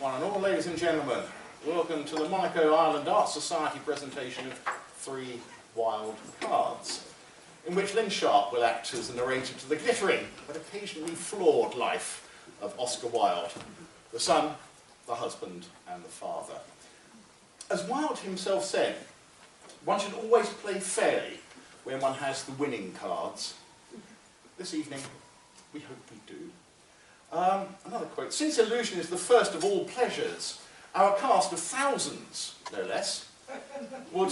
One and all, ladies and gentlemen, welcome to the Monaco Island Art Society presentation of 3 Wilde cards, in which Lynn Sharpe will act as the narrator to the glittering but occasionally flawed life of Oscar Wilde, the son, the husband and the father. As Wilde himself said, one should always play fairly when one has the winning cards. This evening, we hope we do. Another quote: "Since illusion is the first of all pleasures, our cast of thousands, no less, would,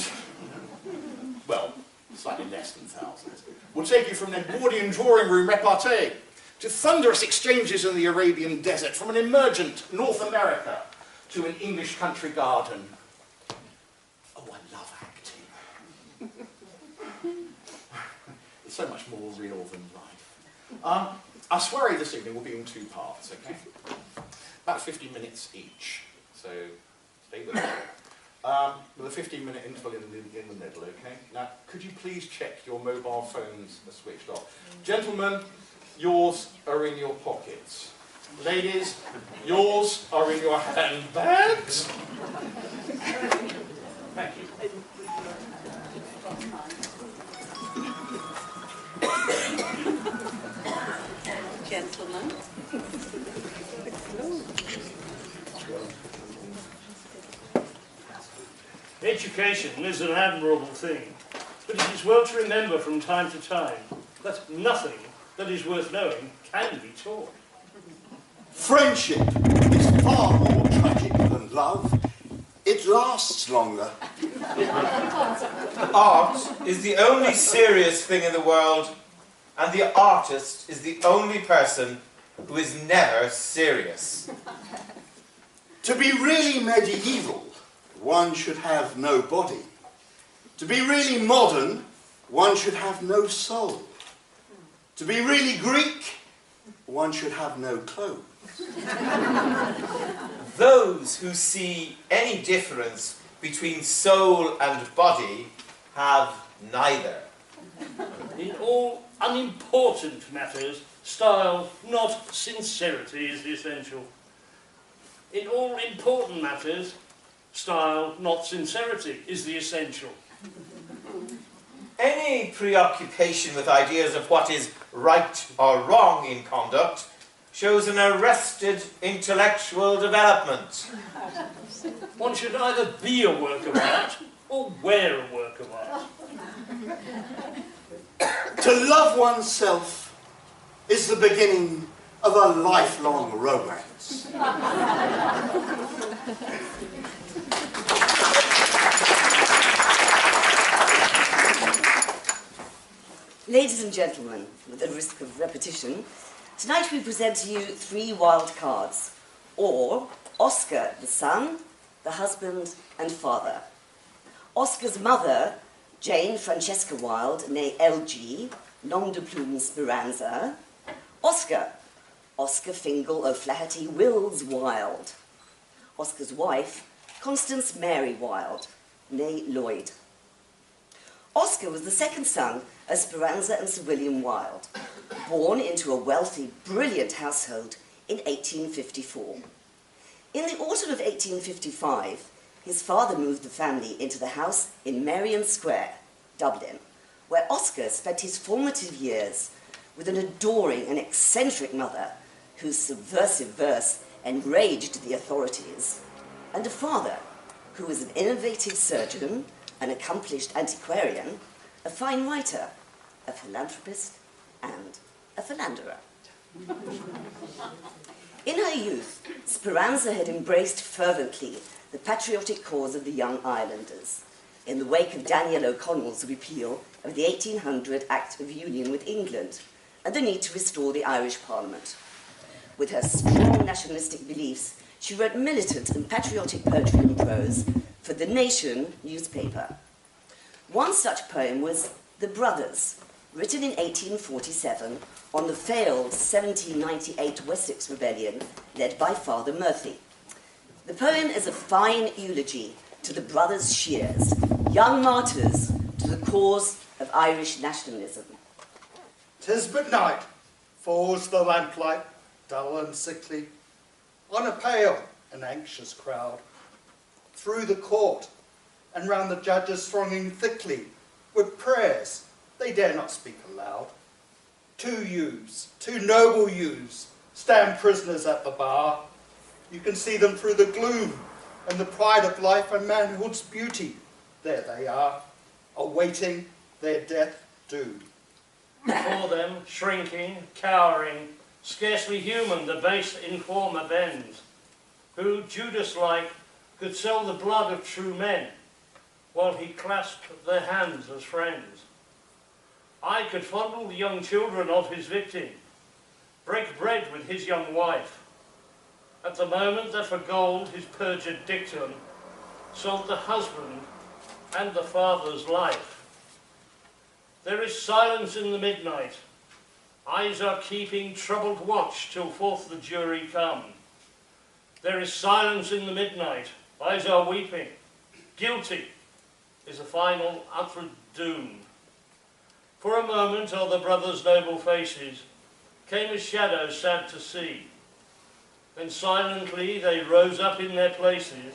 well, slightly less than thousands, will take you from an Edwardian drawing room repartee to thunderous exchanges in the Arabian desert, from an emergent North America to an English country garden. Oh, I love acting. It's so much more real than life." Our soiree this evening will be in 2 parts, okay? About 50 minutes each, so stay with me. With a 15-minute interval in the middle, okay? Now, could you please check your mobile phones are switched off? Gentlemen, yours are in your pockets. Ladies, yours are in your handbags. Thank you. Gentlemen. Education is an admirable thing, but it is well to remember from time to time that nothing that is worth knowing can be taught. Friendship is far more tragic than love. It lasts longer. Art is the only serious thing in the world, and the artist is the only person who is never serious. To be really medieval, one should have no body. To be really modern, one should have no soul. To be really Greek, one should have no clothes. Those who see any difference between soul and body have neither. In all unimportant matters, style, not sincerity, is the essential. In all important matters, style, not sincerity, is the essential. Any preoccupation with ideas of what is right or wrong in conduct shows an arrested intellectual development. One should either be a work of art or wear a work of art. To love oneself is the beginning of a lifelong romance. Ladies and gentlemen, with the risk of repetition, tonight we present to you 3 Wilde cards, or Oscar, the son, the husband and father. Oscar's mother, Jane Francesca Wilde, née L.G., nom de plume Speranza. Oscar, Oscar Fingal O'Flaherty Wills Wilde. Oscar's wife, Constance Mary Wilde, née Lloyd. Oscar was the second son of Speranza and Sir William Wilde, born into a wealthy, brilliant household in 1854. In the autumn of 1855, his father moved the family into the house in Merrion Square, Dublin, where Oscar spent his formative years with an adoring and eccentric mother whose subversive verse enraged the authorities, and a father who was an innovative surgeon, an accomplished antiquarian, a fine writer, a philanthropist, and a philanderer. In her youth, Speranza had embraced fervently the patriotic cause of the young islanders, in the wake of Daniel O'Connell's repeal of the 1800 Act of Union with England and the need to restore the Irish Parliament. With her strong nationalistic beliefs, she wrote militant and patriotic poetry and prose for The Nation newspaper. One such poem was The Brothers, written in 1847 on the failed 1798 Wessex Rebellion led by Father Murphy. The poem is a fine eulogy to the brothers Shears, young martyrs to the cause of Irish nationalism. "'Tis but night, falls the lamplight, dull and sickly, on a pale, an anxious crowd. Through the court, and round the judges thronging thickly, with prayers they dare not speak aloud. 2 youths, 2 noble youths, stand prisoners at the bar. You can see them through the gloom, and the pride of life and manhood's beauty. There they are, awaiting their death doom. Before them, shrinking, cowering, scarcely human, the base informer bends, who, Judas-like, could sell the blood of true men, while he clasped their hands as friends. I could fondle the young children of his victim, break bread with his young wife, at the moment that for gold his perjured dictum sold the husband and the father's life. There is silence in the midnight. Eyes are keeping troubled watch till forth the jury come. There is silence in the midnight. Eyes are weeping. Guilty is the final uttered doom. For a moment are the brothers' noble faces came as shadows sad to see. Then silently they rose up in their places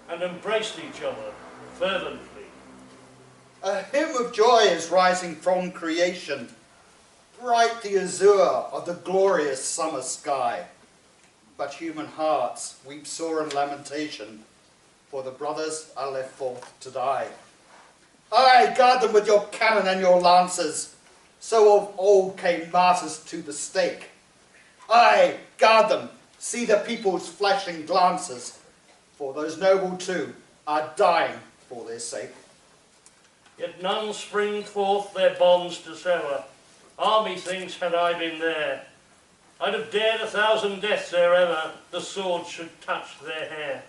and embraced each other fervently. A hymn of joy is rising from creation, bright the azure of the glorious summer sky. But human hearts weep sore in lamentation, for the brothers are left forth to die. Aye, guard them with your cannon and your lances, so of old came martyrs to the stake. Aye, guard them, see the people's flashing glances, for those noble too are dying for their sake. Yet none spring forth their bonds to sever. Methinks had I been there, I'd have dared 1,000 deaths ere ever the sword should touch their hair.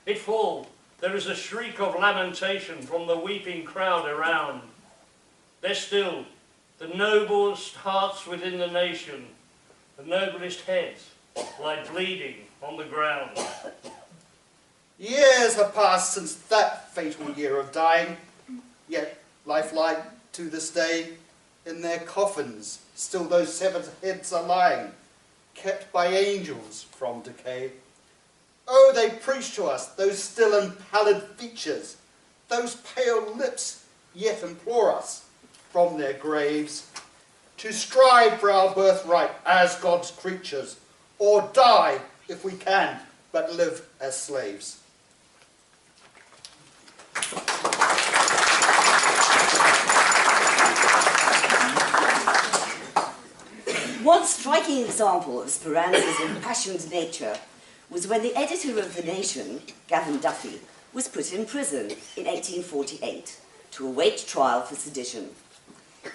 It fall, there is a shriek of lamentation from the weeping crowd around. There still, the noblest hearts within the nation, the noblest heads lie bleeding on the ground. Years have passed since that fatal year of dying, yet lifelike to this day, in their coffins still those severed heads are lying, kept by angels from decay. Oh, they preach to us those still and pallid features, those pale lips yet implore us from their graves to strive for our birthright as God's creatures, or die if we can but live as slaves. One striking example of Speranza's impassioned nature was when the editor of The Nation, Gavin Duffy, was put in prison in 1848 to await trial for sedition.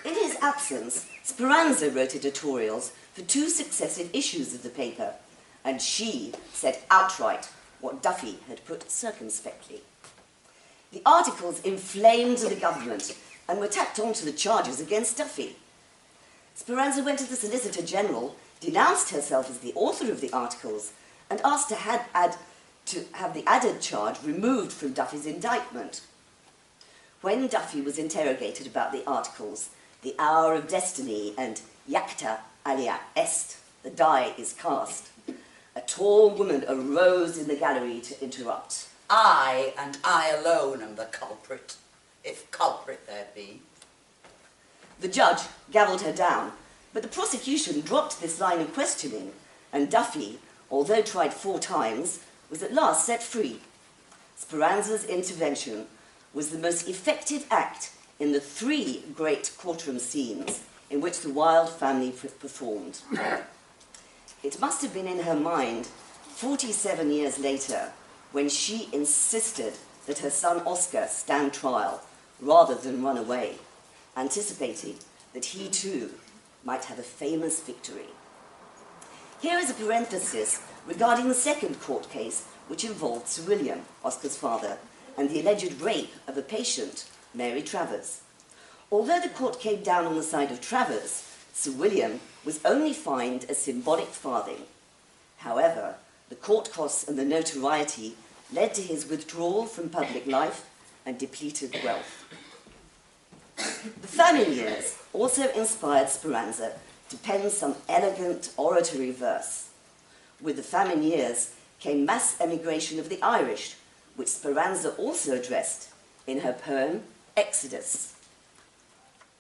In his absence, Speranza wrote editorials for 2 successive issues of the paper, and she said outright what Duffy had put circumspectly. The articles inflamed the government and were tacked on to the charges against Duffy. Speranza went to the Solicitor General, denounced herself as the author of the articles, and asked to have the added charge removed from Duffy's indictment. When Duffy was interrogated about the articles, the hour of destiny and Jacta alia est, the die is cast, a tall woman arose in the gallery to interrupt. I, and I alone, am the culprit, if culprit there be. The judge gavelled her down, but the prosecution dropped this line of questioning, and Duffy, although tried 4 times, was at last set free. Speranza's intervention was the most effective act in the 3 great courtroom scenes in which the Wilde family performed. It must have been in her mind 47 years later when she insisted that her son Oscar stand trial rather than run away, anticipating that he too might have a famous victory. Here is a parenthesis regarding the second court case which involved Sir William, Oscar's father, and the alleged rape of a patient, Mary Travers. Although the court came down on the side of Travers, Sir William was only fined a symbolic farthing. However, the court costs and the notoriety led to his withdrawal from public life and depleted wealth. The famine years also inspired Speranza to pen some elegant oratory verse. With the famine years came mass emigration of the Irish, which Speranza also addressed in her poem Exodus.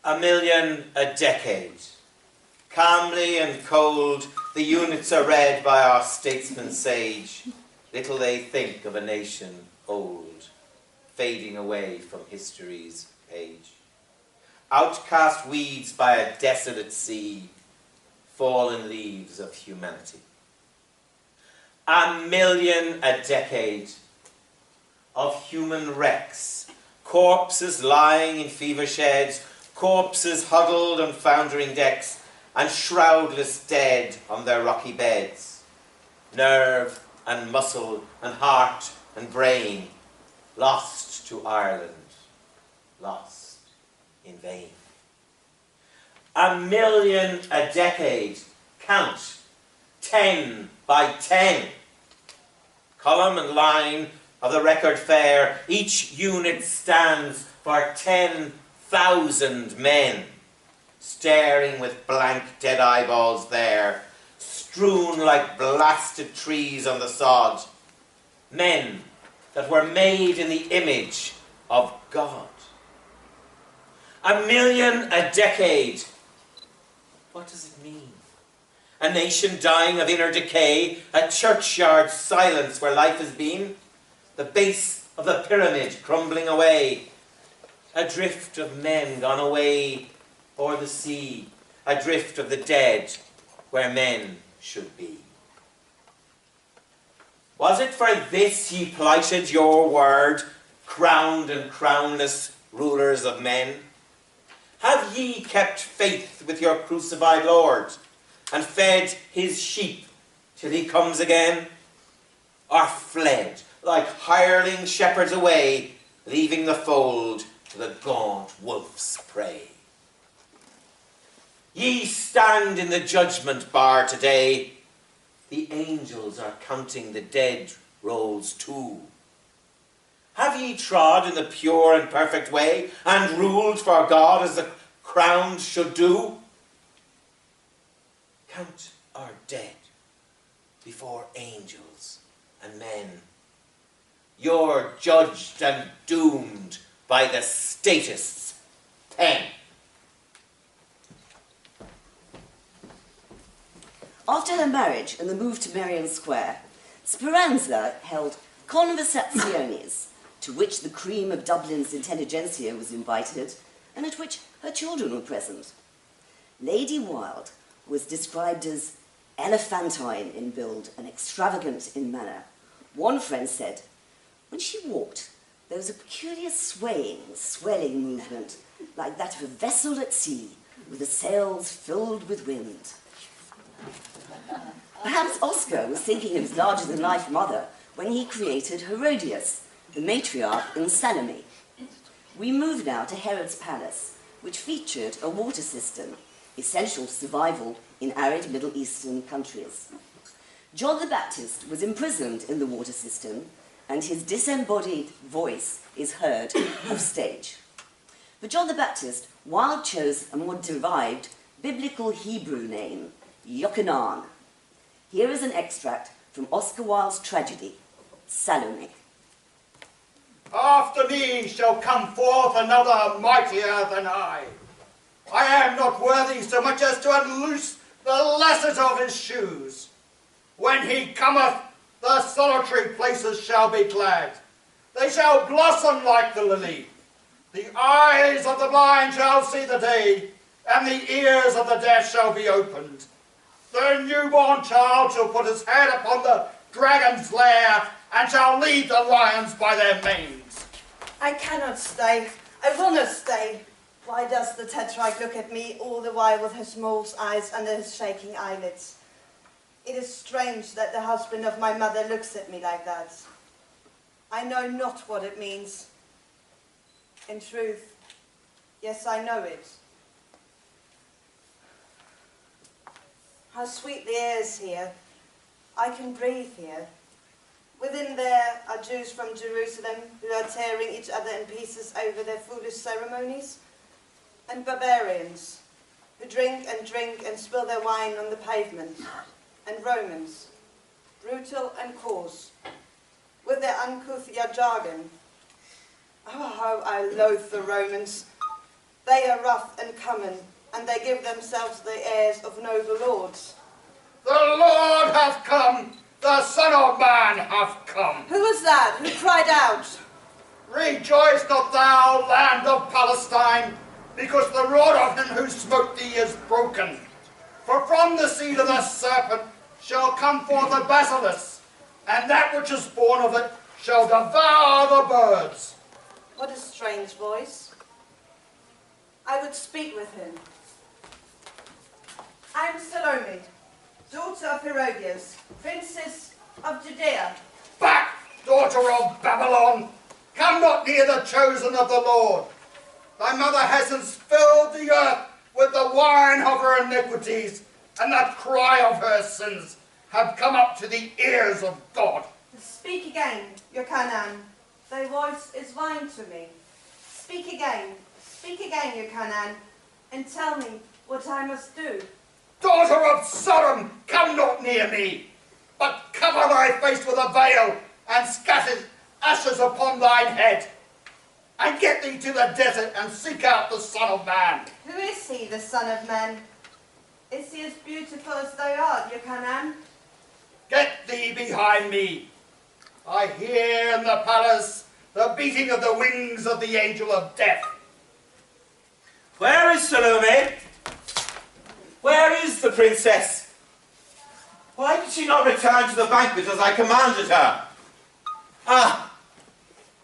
A million a decade. Calmly and cold, the units are read by our statesman sage. Little they think of a nation old, fading away from history's page. Outcast weeds by a desolate sea, fallen leaves of humanity. A million a decade of human wrecks, corpses lying in fever sheds, corpses huddled on foundering decks, and shroudless dead on their rocky beds. Nerve and muscle and heart and brain, lost to Ireland, lost in vain. A million a decade, count, 10 by 10. Column and line of the record fair, each unit stands for 10,000 men, staring with blank dead eyeballs there, strewn like blasted trees on the sod. Men that were made in the image of God. A million a decade. What does it mean? A nation dying of inner decay, a churchyard silence where life has been, the base of the pyramid crumbling away, a drift of men gone away o'er the sea, a drift of the dead where men should be. Was it for this ye plighted your word, crowned and crownless rulers of men? Have ye kept faith with your crucified Lord, and fed his sheep till he comes again? Or fled like hireling shepherds away, leaving the fold to the gaunt wolf's prey? Ye stand in the judgment bar today. The angels are counting the dead rolls too. Have ye trod in the pure and perfect way, and ruled for God as the crowned should do? Count our dead before angels and men. You're judged and doomed by the statist's pen. After her marriage and the move to Merrion Square, Speranza held conversaziones, to which the cream of Dublin's intelligentsia was invited, and at which her children were present. Lady Wilde was described as elephantine in build and extravagant in manner. One friend said, when she walked, there was a peculiar swelling movement, like that of a vessel at sea, with the sails filled with wind. Perhaps Oscar was thinking of his larger-than-life mother when he created Herodias, the matriarch in Salome. We move now to Herod's palace, which featured a water system, essential to survival in arid Middle Eastern countries. John the Baptist was imprisoned in the water system, and his disembodied voice is heard off stage. For John the Baptist, Wilde chose a more derived biblical Hebrew name, Yochanan. Here is an extract from Oscar Wilde's tragedy, Salome. After me shall come forth another mightier than I. I am not worthy so much as to unloose the lasset of his shoes. When he cometh, the solitary places shall be glad. They shall blossom like the lily. The eyes of the blind shall see the day, and the ears of the deaf shall be opened. The newborn child shall put his head upon the dragon's lair, and shall lead the lions by their manes. I cannot stay. I will not stay. Why does the tetrarch look at me all the while with his mole's eyes under his shaking eyelids? It is strange that the husband of my mother looks at me like that. I know not what it means. In truth, yes, I know it. How sweet the air is here. I can breathe here. Within there are Jews from Jerusalem who are tearing each other in pieces over their foolish ceremonies, and barbarians who drink and spill their wine on the pavement, and Romans, brutal and coarse, with their uncouth jargon. Oh, how I loathe the Romans. They are rough and common, and they give themselves the airs of noble lords. The Lord hath come, the Son of Man hath come. Who was that? Who cried out? Rejoice not thou, land of Palestine, because the rod of him who smote thee is broken. For from the seed of the serpent shall come forth a basilisk, and that which is born of it shall devour the birds. What a strange voice. I would speak with him. I am Salome, daughter of Herodias, princess of Judea. Back, daughter of Babylon! Come not near the chosen of the Lord. Thy mother has filled the earth with the wine of her iniquities, and the cry of her sins have come up to the ears of God. Speak again, Yochanan. Thy voice is wine to me. Speak again, Yochanan, and tell me what I must do. Daughter of Sodom, come not near me, but cover thy face with a veil, and scatter ashes upon thine head. And get thee to the desert, and seek out the Son of Man. Who is he, the Son of Man? Is he as beautiful as thou art, Yochanan? Get thee behind me. I hear in the palace the beating of the wings of the angel of death. Where is Salome? Where is the princess? Why did she not return to the banquet as I commanded her? Ah,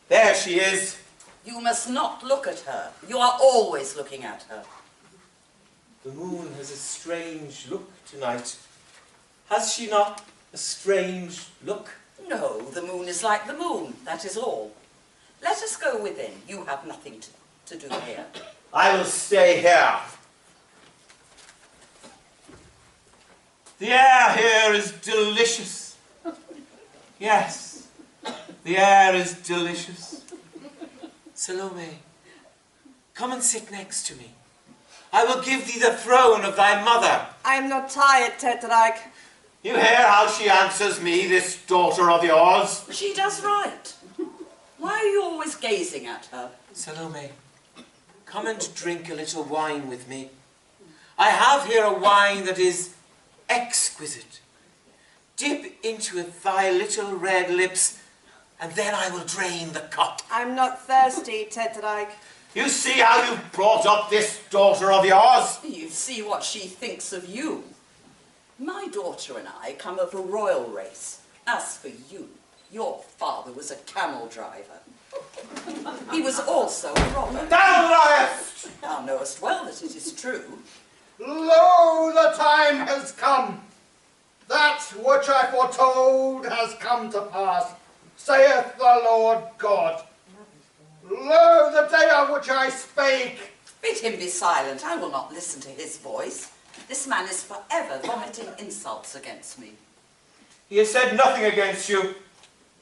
there she is. You must not look at her. You are always looking at her. The moon has a strange look tonight. Has she not a strange look? No, the moon is like the moon, that is all. Let us go within. You have nothing to do here. I will stay here. The air here is delicious. Yes, the air is delicious. Salome, come and sit next to me. I will give thee the throne of thy mother. I am not tired, Tetrarch. You hear how she answers me, this daughter of yours? She does right. Why are you always gazing at her? Salome, come and drink a little wine with me. I have here a wine that is exquisite. Dip into it thy little red lips, and then I will drain the cup. I'm not thirsty, Tetrarch. You see how you've brought up this daughter of yours? You see what she thinks of you. My daughter and I come of a royal race. As for you, your father was a camel driver. He was also a robber. Thou liest! Thou knowest well that it is true. Lo, the time has come. That which I foretold has come to pass, saith the Lord God. Lo, the day of which I spake. Bid him be silent. I will not listen to his voice. This man is forever vomiting insults against me. He has said nothing against you.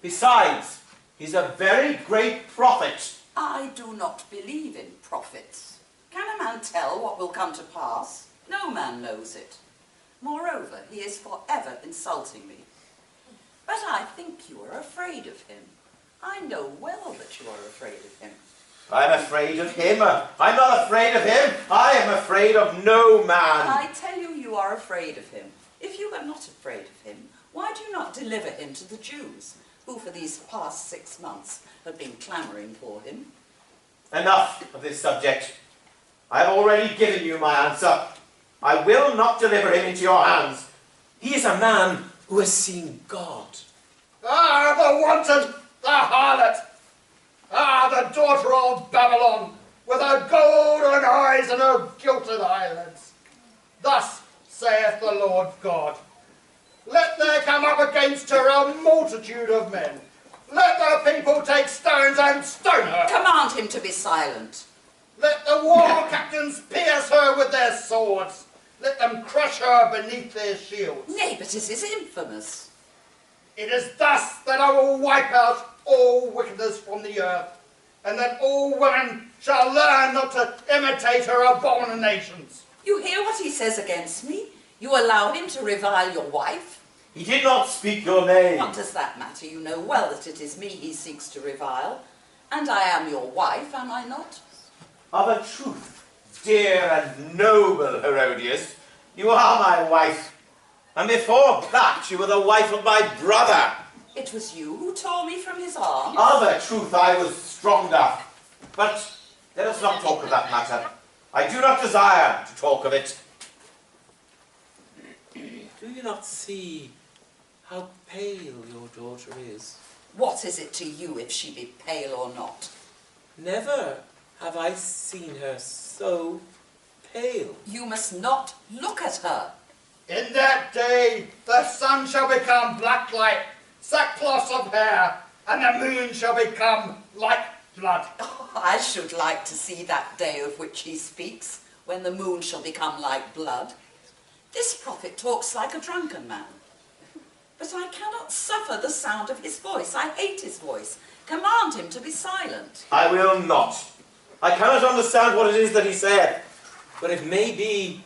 Besides, he's a very great prophet. I do not believe in prophets. Can a man tell what will come to pass? No man knows it. Moreover, he is forever insulting me. But I think you are afraid of him. I know well that you are afraid of him. I'm afraid of him. I'm not afraid of him. I am afraid of no man. I tell you, you are afraid of him. If you are not afraid of him, why do you not deliver him to the Jews, who for these past 6 months have been clamouring for him? Enough of this subject. I have already given you my answer. I will not deliver him into your hands. He is a man who has seen God. Ah, the wanton, the harlot. Ah, the daughter of Babylon, with her golden eyes and her gilded eyelids. Thus saith the Lord God, let there come up against her a multitude of men. Let the people take stones and stone her. Command him to be silent. Let the war captains pierce her with their swords. Let them crush her beneath their shields. Nay, but it is infamous. It is thus that I will wipe out all wickedness from the earth, and that all women shall learn not to imitate her abominations. You hear what he says against me? You allow him to revile your wife? He did not speak your name. What does that matter? You know well that it is me he seeks to revile. And I am your wife, am I not? Of a truth, dear and noble Herodias, you are my wife. And before that, you were the wife of my brother. It was you who tore me from his arms. Of a truth, I was stronger. But let us not talk of that matter. I do not desire to talk of it. Do you not see how pale your daughter is? What is it to you if she be pale or not? Never have I seen her so pale. You must not look at her. In that day, the sun shall become black like sackcloth of hair, and the moon shall become like blood. Oh, I should like to see that day of which he speaks, when the moon shall become like blood. This prophet talks like a drunken man. But I cannot suffer the sound of his voice. I hate his voice. Command him to be silent. I will not. I cannot understand what it is that he said. But it may be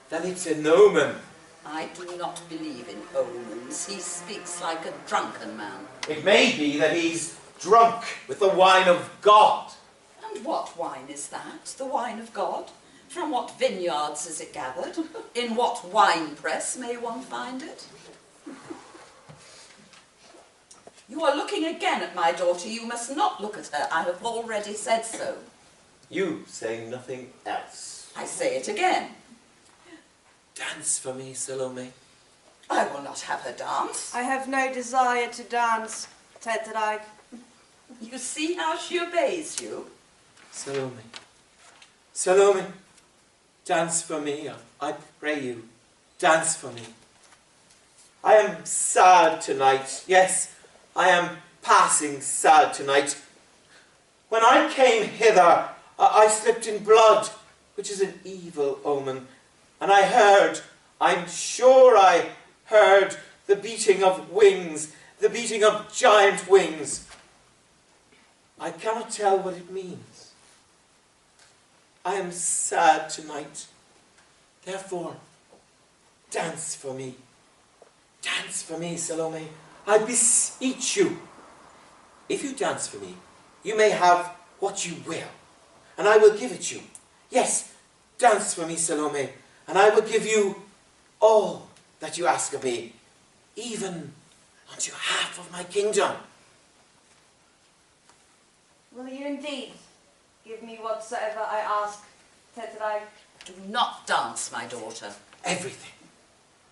that it's an omen. I do not believe in omens. He speaks like a drunken man. It may be that he's drunk with the wine of God. And what wine is that? The wine of God? From what vineyards is it gathered? In what wine press may one find it? You are looking again at my daughter. You must not look at her. I have already said so. You say nothing else. I say it again. Dance for me, Salome. I will not have her dance. I have no desire to dance, Tetrarch. You see how she obeys you? Salome. Salome. Dance for me, I pray you. Dance for me. I am sad tonight. Yes, I am passing sad tonight. When I came hither, I slipped in blood, which is an evil omen. And I heard, I'm sure I heard, the beating of wings, the beating of giant wings. I cannot tell what it means. I am sad tonight. Therefore, dance for me. Dance for me, Salome. I beseech you. If you dance for me, you may have what you will, and I will give it you. Yes, dance for me, Salome, and I will give you all that you ask of me, even unto half of my kingdom. Will you indeed give me whatsoever I ask, Tetrarch? Do not dance, my daughter. Everything,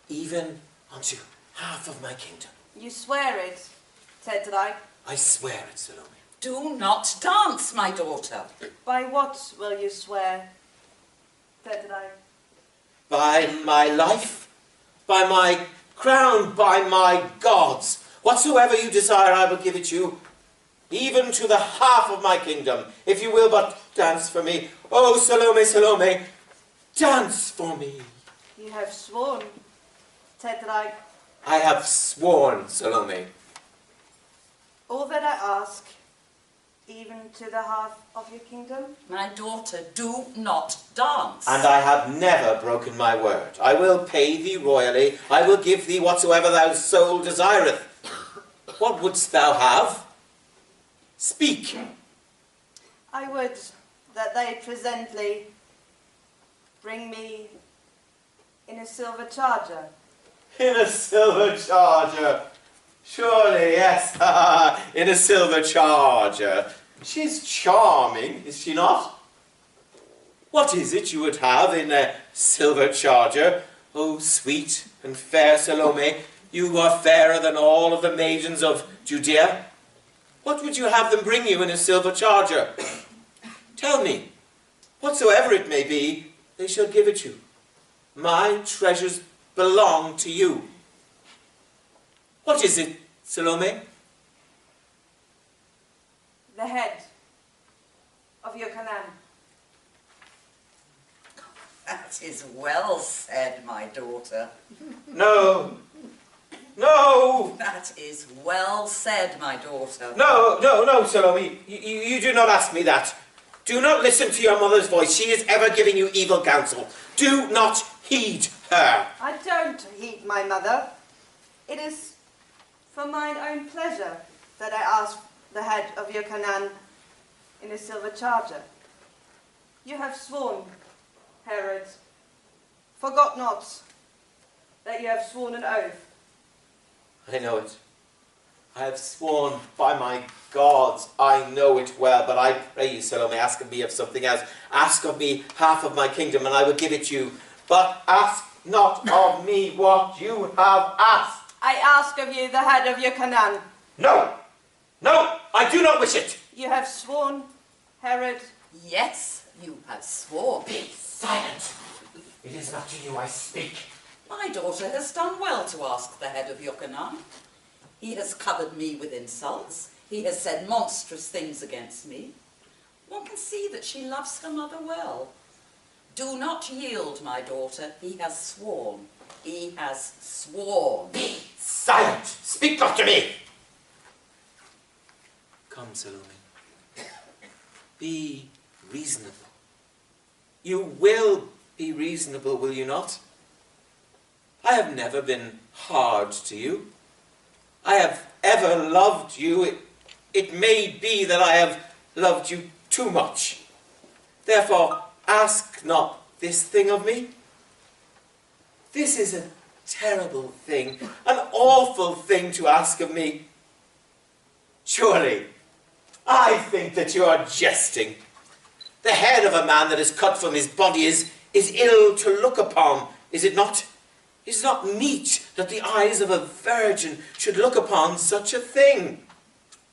even unto half of my kingdom. You swear it, Tetrarch. I swear it, Salome. Do not dance, my daughter. By what will you swear, Tetrarch? By my life, by my crown, by my gods. Whatsoever you desire, I will give it you, even to the half of my kingdom, if you will but dance for me. Oh, Salome, Salome, dance for me. You have sworn, Tetrarch. I have sworn, Salome. All that I ask, even to the half of your kingdom? My daughter, do not dance. And I have never broken my word. I will pay thee royally. I will give thee whatsoever thy soul desireth. What wouldst thou have? Speak. I would that they presently bring me in a silver charger. In a silver charger. Surely, yes. In a silver charger. She's charming, is she not? What is it you would have in a silver charger? Oh, sweet and fair Salome, you are fairer than all of the maidens of Judea. What would you have them bring you in a silver charger? Tell me, whatsoever it may be, they shall give it you. My treasures belong to you. What is it, Salome? The head of your Canaan. That is well said, my daughter. No. No. That is well said, my daughter. No, Salome. You do not ask me that. Do not listen to your mother's voice. She is ever giving you evil counsel. Do not heed her. I don't heed my mother. It is for mine own pleasure that I ask the head of your Canaan in a silver charger. You have sworn, Herod, forgot not that you have sworn an oath. I know it. I have sworn by my gods, I know it well, but I pray you, Salome, ask of me of something else. Ask of me half of my kingdom, and I will give it you. But ask not of me what you have asked. I ask of you the head of your Canaan. No! No! I do not wish it! You have sworn, Herod. Yes, you have sworn. Be silent! It is not to you I speak. My daughter has done well to ask the head of Yochanan. He has covered me with insults. He has said monstrous things against me. One can see that she loves her mother well. Do not yield, my daughter. He has sworn. He has sworn. Be silent! Speak not to me! Come, Salome. Be reasonable. You will be reasonable, will you not? I have never been hard to you. I have ever loved you. It may be that I have loved you too much. Therefore, ask not this thing of me. This is a terrible thing, an awful thing to ask of me. Surely, I think that you are jesting. The head of a man that is cut from his body is ill to look upon, is it not? It is not meet that the eyes of a virgin should look upon such a thing.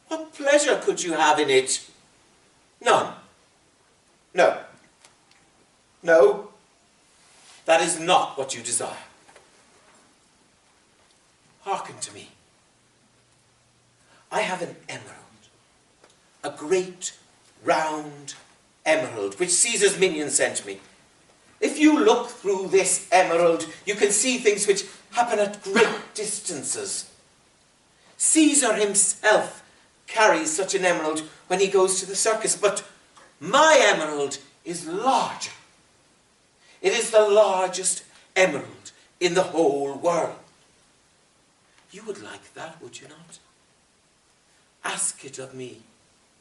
What pleasure could you have in it? None. No. No. That is not what you desire. Hearken to me. I have an emerald, a great round emerald, which Caesar's minion sent me. If you look through this emerald, you can see things which happen at great distances. Caesar himself carries such an emerald when he goes to the circus, but my emerald is larger. It is the largest emerald in the whole world. You would like that, would you not? Ask it of me,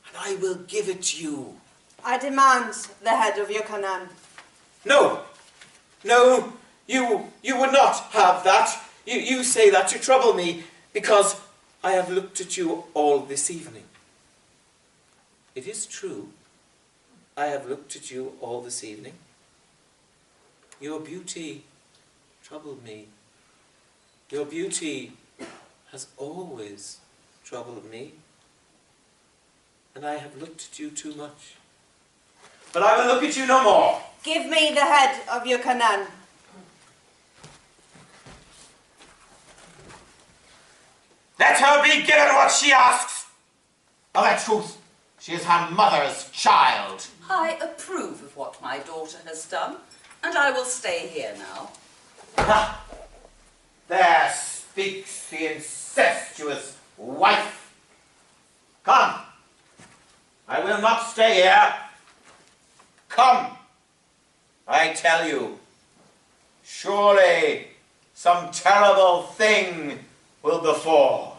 and I will give it to you. I demand the head of your Canaan. No, no, you would not have that. You say that to trouble me, because I have looked at you all this evening. It is true, I have looked at you all this evening. Your beauty troubled me. Your beauty has always troubled me, and I have looked at you too much. But I will look at you no more. Give me the head of your Canaan. Let her be given what she asks. Of a truth, she is her mother's child. I approve of what my daughter has done, and I will stay here now. Ha! There speaks the incestuous wife. Come. I will not stay here. Come. I tell you, surely some terrible thing will befall.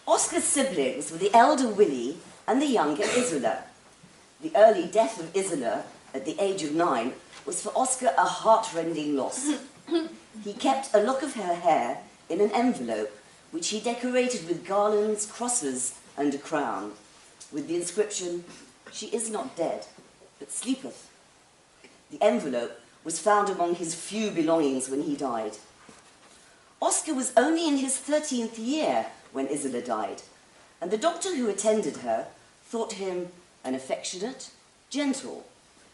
Oscar's siblings were the elder Willie and the younger Isola. The early death of Isola at the age of 9 was for Oscar a heart-rending loss. He kept a lock of her hair in an envelope which he decorated with garlands, crosses, and a crown, with the inscription, "She is not dead, but sleepeth." The envelope was found among his few belongings when he died. Oscar was only in his 13th year when Isola died, and the doctor who attended her thought him an affectionate, gentle,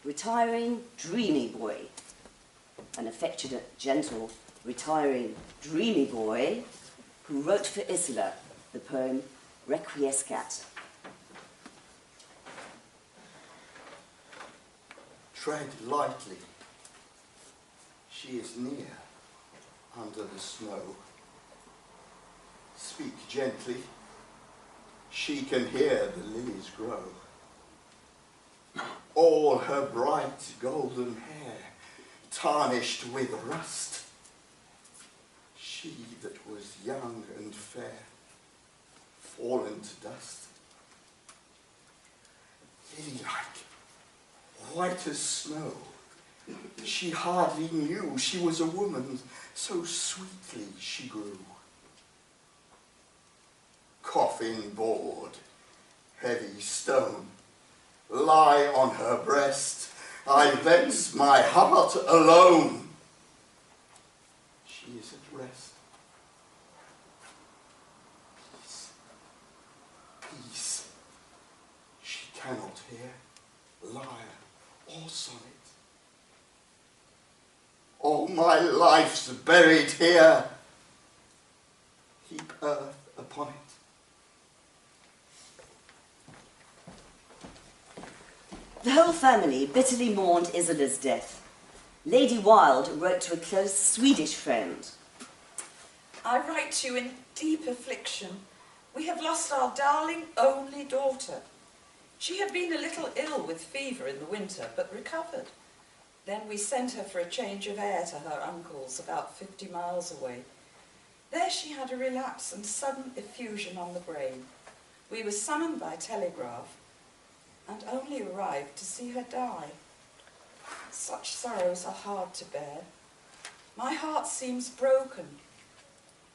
retiring, dreamy boy. An affectionate, gentle, retiring, dreamy boy who wrote for Isola the poem Requiescat. Tread lightly. She is near under the snow. speak gently, she can hear the lilies grow. All her bright golden hair tarnished with rust, she that was young and fair, fallen to dust. Lily-like, white as snow, she hardly knew she was a woman, so sweetly she grew. Coffin board, heavy stone, lie on her breast, I vex my heart alone. She is at rest. Peace, peace. She cannot hear lyre or sonnet. All my life's buried here. Heap earth upon it. The whole family bitterly mourned Isola's death. Lady Wilde wrote to a close Swedish friend. I write to you in deep affliction. We have lost our darling only daughter. She had been a little ill with fever in the winter, but recovered. Then we sent her for a change of air to her uncle's about 50 miles away. There she had a relapse and sudden effusion on the brain. We were summoned by telegraph and only arrived to see her die. Such sorrows are hard to bear. My heart seems broken.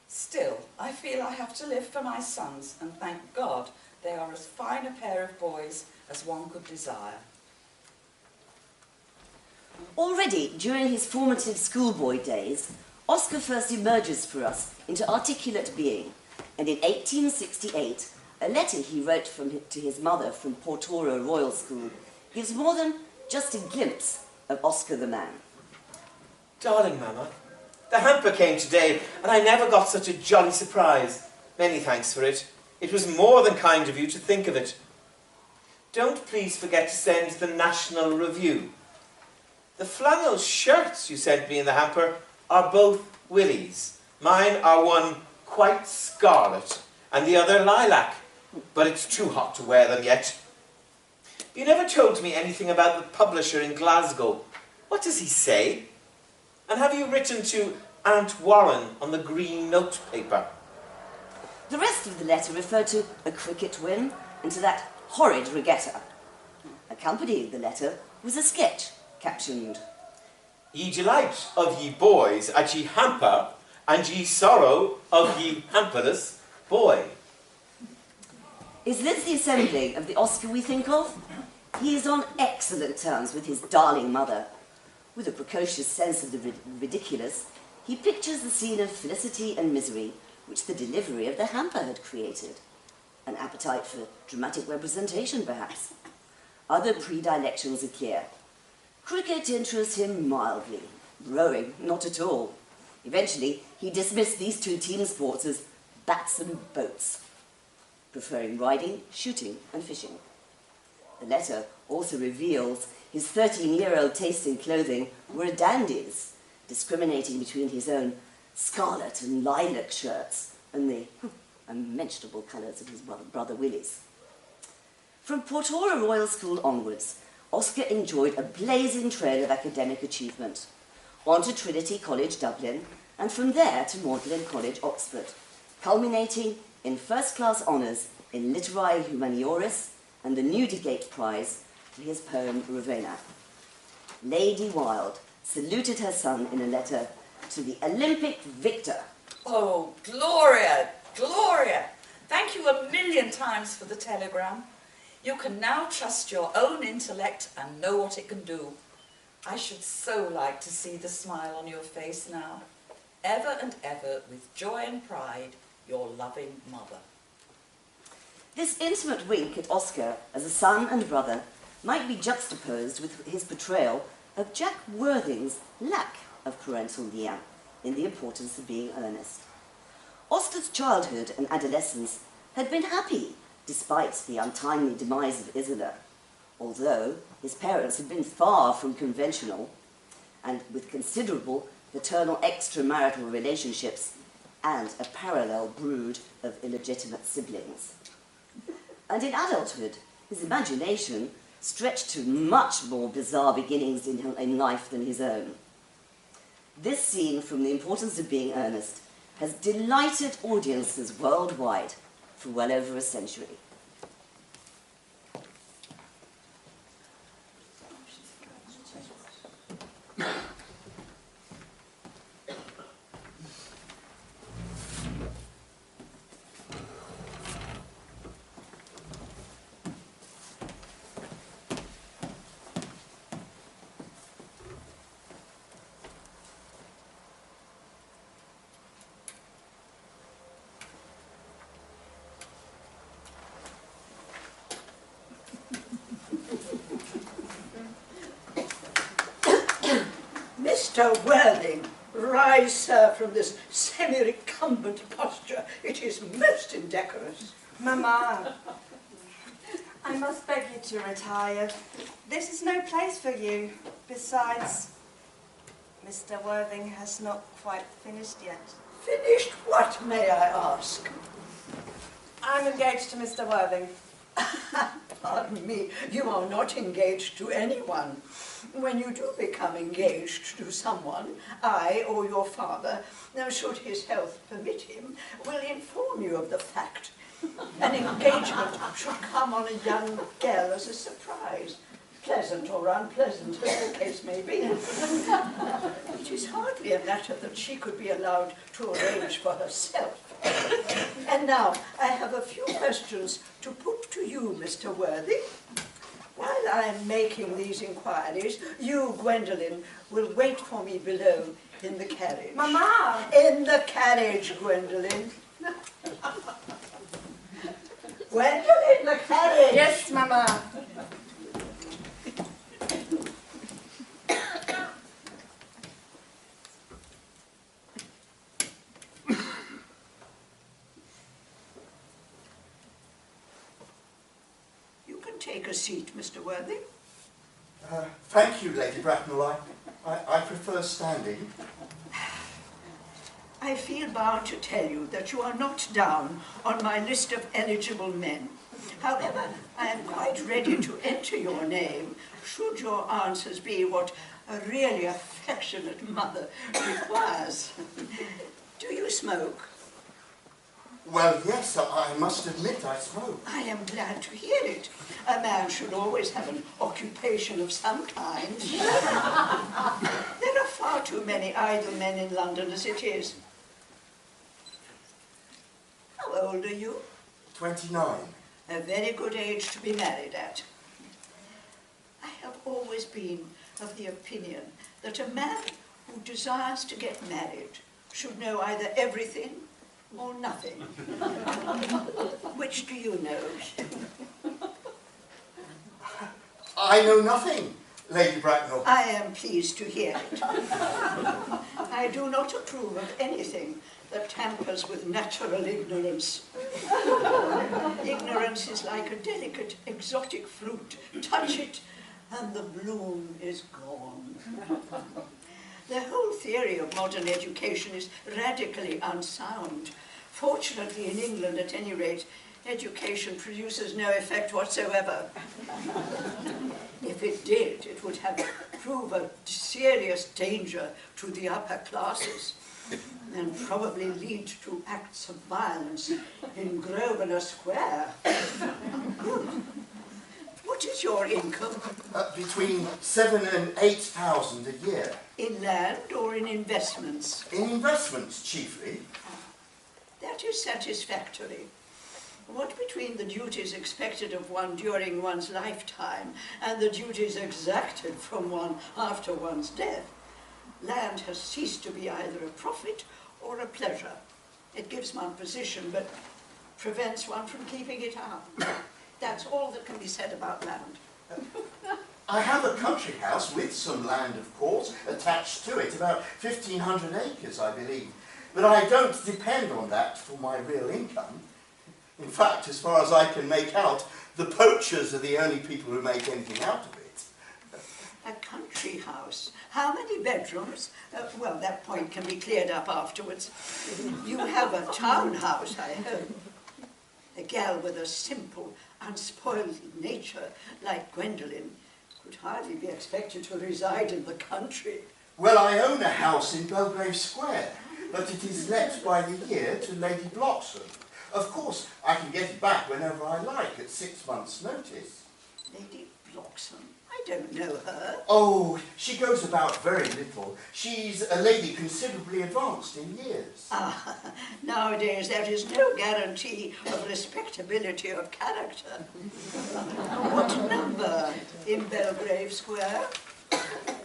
Still, I feel I have to live for my sons, and thank God they are as fine a pair of boys as one could desire. Already, during his formative schoolboy days, Oscar first emerges for us into articulate being, and in 1868, a letter he wrote to his mother from Portoro Royal School gives more than just a glimpse of Oscar the man. Darling Mama, the hamper came today, and I never got such a jolly surprise. Many thanks for it. It was more than kind of you to think of it. Don't please forget to send the National Review. The flannel shirts you sent me in the hamper are both Willie's. Mine are one quite scarlet and the other lilac, but it's too hot to wear them yet. You never told me anything about the publisher in Glasgow. What does he say? And have you written to Aunt Warren on the green notepaper? The rest of the letter referred to a cricket win and to that horrid regatta. Accompanying the letter was a sketch captioned, "Ye delight of ye boys at ye hamper, and ye sorrow of ye hamperless boy." Is this the assembly of the Oscar we think of? He is on excellent terms with his darling mother. With a precocious sense of the ridiculous, he pictures the scene of felicity and misery which the delivery of the hamper had created. An appetite for dramatic representation, perhaps. Other predilections are clear. Cricket interests him mildly. Rowing, not at all. Eventually, he dismissed these two team sports as bats and boats, preferring riding, shooting, and fishing. The letter also reveals his 13-year-old taste in clothing were dandies, discriminating between his own scarlet and lilac shirts and the unmentionable colours of his brother Willie's. From Portoro Royal School onwards, Oscar enjoyed a blazing trail of academic achievement, on to Trinity College Dublin, and from there to Magdalen College Oxford, culminating in first-class honours in Literae Humanioris and the Newdigate Prize for his poem Ravenna. Lady Wilde saluted her son in a letter to the Olympic victor. Oh, Gloria, Gloria! Thank you a million times for the telegram. You can now trust your own intellect and know what it can do. I should so like to see the smile on your face now. Ever and ever, with joy and pride, your loving mother. This intimate wink at Oscar as a son and brother might be juxtaposed with his portrayal of Jack Worthing's lack of parental lien in The Importance of Being Earnest. Oscar's childhood and adolescence had been happy despite the untimely demise of Isola, although his parents had been far from conventional and with considerable paternal extramarital relationships. and a parallel brood of illegitimate siblings. And in adulthood, his imagination stretched to much more bizarre beginnings in life than his own. This scene from The Importance of Being Earnest has delighted audiences worldwide for well over a century. Mr. Worthing, rise, sir, from this semi-recumbent posture. It is most indecorous. Mamma, I must beg you to retire. This is no place for you. Besides, Mr. Worthing has not quite finished yet. Finished what, may I ask? I'm engaged to Mr. Worthing. Pardon me, you are not engaged to anyone. When you do become engaged to someone, I or your father, should his health permit him, will inform you of the fact. An engagement should come on a young girl as a surprise, pleasant or unpleasant, as the case may be. It is hardly a matter that she could be allowed to arrange for herself. And now, I have a few questions to put to you, Mr. Worthing. While I am making these inquiries, you, Gwendolen, will wait for me below in the carriage. Mamma! In the carriage, Gwendolen. Gwendolen, the carriage! Yes, Mamma. Take a seat, Mr. Worthing. Thank you, Lady Bracknell. I prefer standing. I feel bound to tell you that you are not down on my list of eligible men. However, I am quite ready to enter your name, should your answers be what a really affectionate mother requires. Do you smoke? Well, yes, I must admit I smoke. I am glad to hear it. A man should always have an occupation of some kind. There are far too many idle men in London as it is. How old are you? 29. A very good age to be married at. I have always been of the opinion that a man who desires to get married should know either everything or nothing. Which do you know? I know nothing, Lady Bracknell. I am pleased to hear it. I do not approve of anything that tampers with natural ignorance. Ignorance is like a delicate, exotic fruit. Touch it, and the bloom is gone. The whole theory of modern education is radically unsound. Fortunately, in England, at any rate, education produces no effect whatsoever. If it did, it would have prove a serious danger to the upper classes and probably lead to acts of violence in Grosvenor Square. What is your income? Between 7,000 and 8,000 a year. In land or in investments? In investments, chiefly. That is satisfactory. What between the duties expected of one during one's lifetime and the duties exacted from one after one's death, land has ceased to be either a profit or a pleasure. It gives one position, but prevents one from keeping it up. That's all that can be said about land. I have a country house with some land, of course, attached to it, about 1,500 acres, I believe. But I don't depend on that for my real income. In fact, as far as I can make out, the poachers are the only people who make anything out of it. A country house, How many bedrooms? Well, that point can be cleared up afterwards. You have a townhouse, I hope. A gal with a simple, unspoiled nature like Gwendolen could hardly be expected to reside in the country. Well, I own a house in Belgrave Square, but it is let by the year to Lady Bloxham. Of course, I can get it back whenever I like, at 6 months' notice. Lady Bloxham? I don't know her. Oh, she goes about very little. She's a lady considerably advanced in years. Ah, nowadays that is no guarantee of respectability of character. What number in Belgrave Square?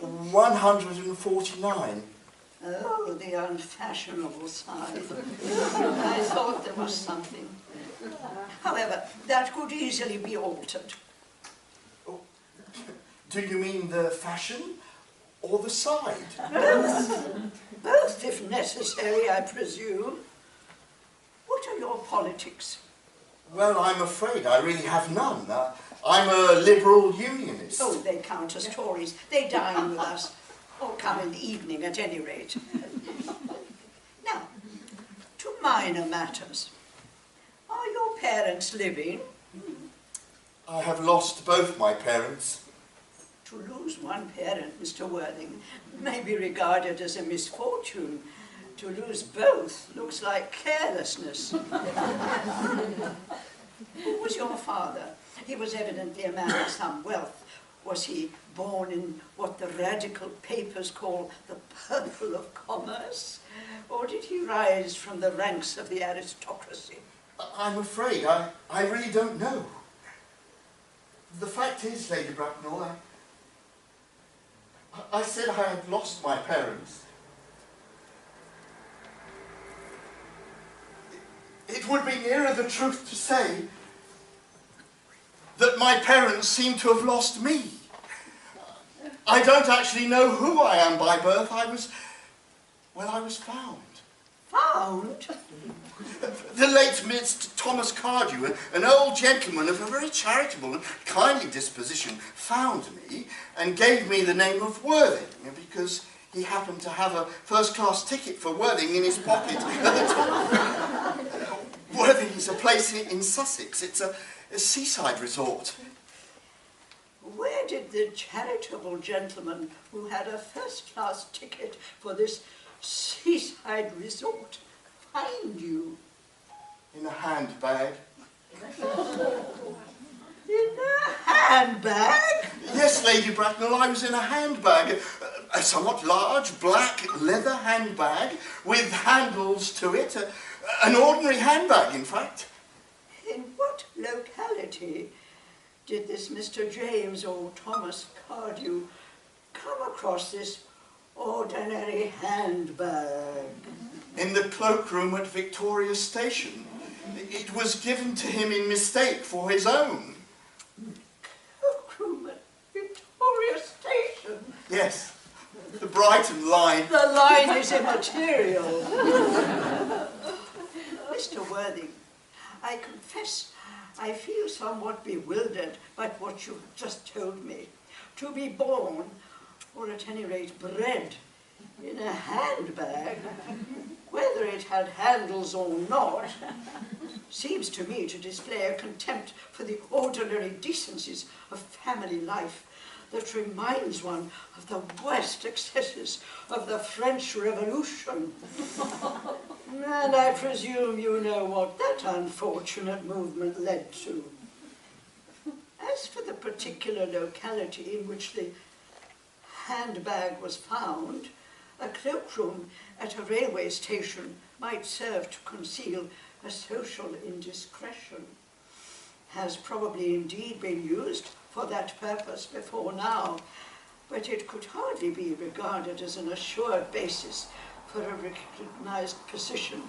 149. Oh, the unfashionable side. I thought there was something. However, that could easily be altered. Oh, do you mean the fashion or the side? Both. Both, if necessary, I presume. What are your politics? Well, I'm afraid I really have none. I'm a liberal unionist. Oh, they count as Tories. They dine with us. Or come in the evening, at any rate. Now, to minor matters. Are your parents living? I have lost both my parents. To lose one parent, Mr. Worthing, may be regarded as a misfortune. To lose both looks like carelessness. Who was your father? He was evidently a man of some wealth. Was he born in what the radical papers call the purple of commerce? Or did he rise from the ranks of the aristocracy? I'm afraid I really don't know. The fact is, Lady Bracknell, I said I had lost my parents. It would be nearer the truth to say that my parents seem to have lost me. I don't actually know who I am by birth. I was found. Found? The late Mr. Thomas Cardew, an old gentleman of a very charitable and kindly disposition, found me and gave me the name of Worthing because he happened to have a first-class ticket for Worthing in his pocket at the time. Worthing is a place in Sussex. It's a seaside resort. Where did the charitable gentleman who had a first-class ticket for this seaside resort find you? In a handbag. In a handbag? Yes, Lady Bracknell, I was in a handbag. A somewhat large black leather handbag with handles to it. An ordinary handbag, in fact. In what locality did this Mr. James or Thomas Cardew come across this ordinary handbag? In the cloakroom at Victoria Station. It was given to him in mistake for his own. Cloakroom at Victoria Station? Yes, the Brighton line. The line is immaterial. Mr. Worthing, I confess I feel somewhat bewildered by what you have just told me. To be born, or at any rate bred, in a handbag, whether it had handles or not, seems to me to display a contempt for the ordinary decencies of family life that reminds one of the worst excesses of the French Revolution. And I presume you know what that unfortunate movement led to. As for the particular locality in which the handbag was found, a cloakroom at a railway station might serve to conceal a social indiscretion. Has probably indeed been used for that purpose before now, but it could hardly be regarded as an assured basis for a recognized position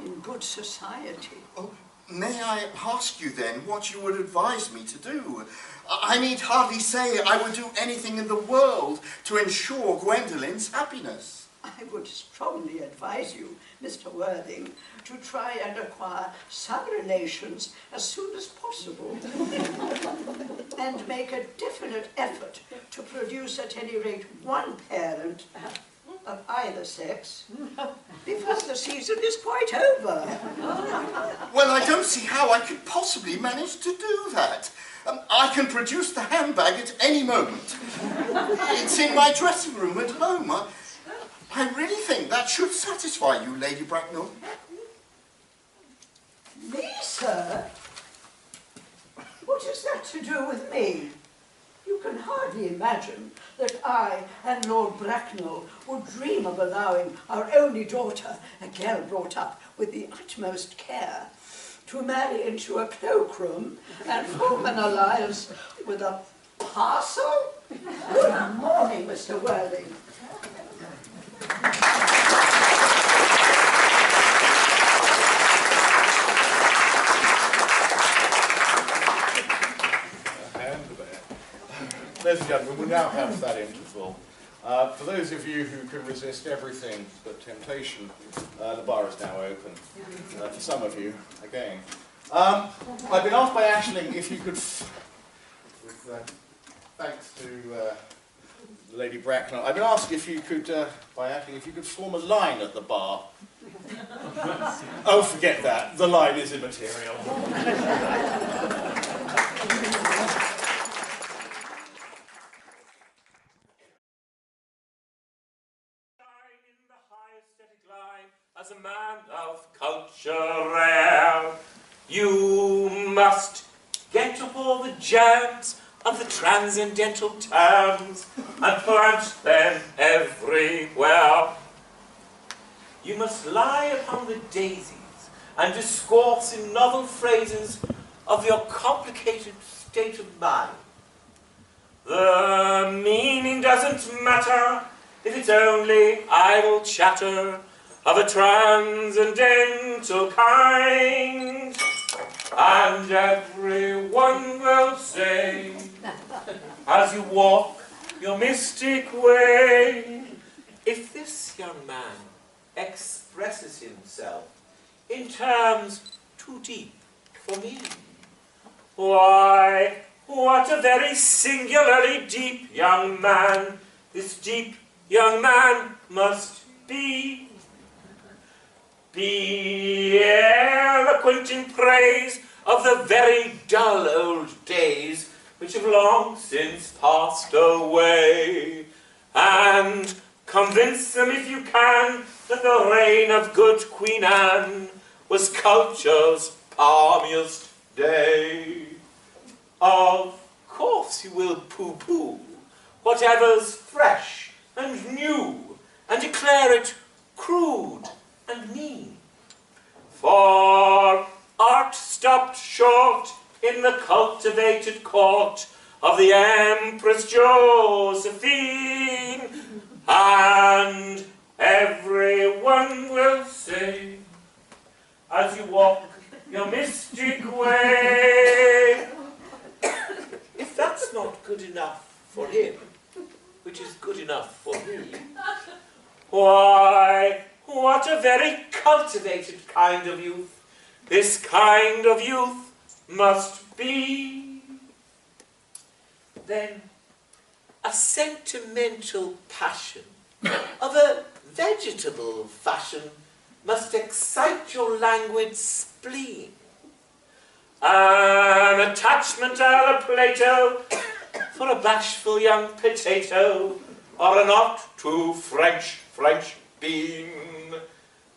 in good society. Oh, may I ask you then what you would advise me to do? I need hardly say I would do anything in the world to ensure Gwendolen's happiness. I would strongly advise you, Mr. Worthing, to try and acquire some relations as soon as possible and make a definite effort to produce at any rate one parent of either sex before the season is quite over. Well, I don't see how I could possibly manage to do that. I can produce the handbag at any moment. It's in my dressing room at home. I really think that should satisfy you, Lady Bracknell. Me, sir? What has that to do with me? You can hardly imagine that I and Lord Bracknell would dream of allowing our only daughter, a girl brought up with the utmost care, to marry into a cloakroom and form an alliance with a parcel? Good morning, Mr. Worthing. Ladies and gentlemen, we now have that interval. For those of you who can resist everything but temptation, the bar is now open. For some of you, again. I've been asked by Aisling if you could, thanks to Lady Bracknell, I've been asked if you could, by Aisling, if you could form a line at the bar. Oh, forget that. The line is immaterial. As a man of culture rare, you must get up all the germs of the transcendental terms and plant them everywhere. You must lie upon the daisies and discourse in novel phrases of your complicated state of mind. The meaning doesn't matter if it's only idle chatter of a transcendental kind, and everyone will say, as you walk your mystic way, if this young man expresses himself in terms too deep for me, why, what a very singularly deep young man this deep young man must be. Be eloquent in praise of the very dull old days which have long since passed away, and convince them if you can that the reign of good Queen Anne was culture's palmiest day. Of course you will pooh-pooh whatever's fresh and new, and declare it crude and mean. For art stopped short in the cultivated court of the Empress Josephine, and everyone will say, as you walk your mystic way, if that's not good enough for him, which is good enough for me, why, what a very cultivated kind of youth this kind of youth must be. Then a sentimental passion of a vegetable fashion must excite your languid spleen. An attachment a la Plato for a bashful young potato, or a not too French bean.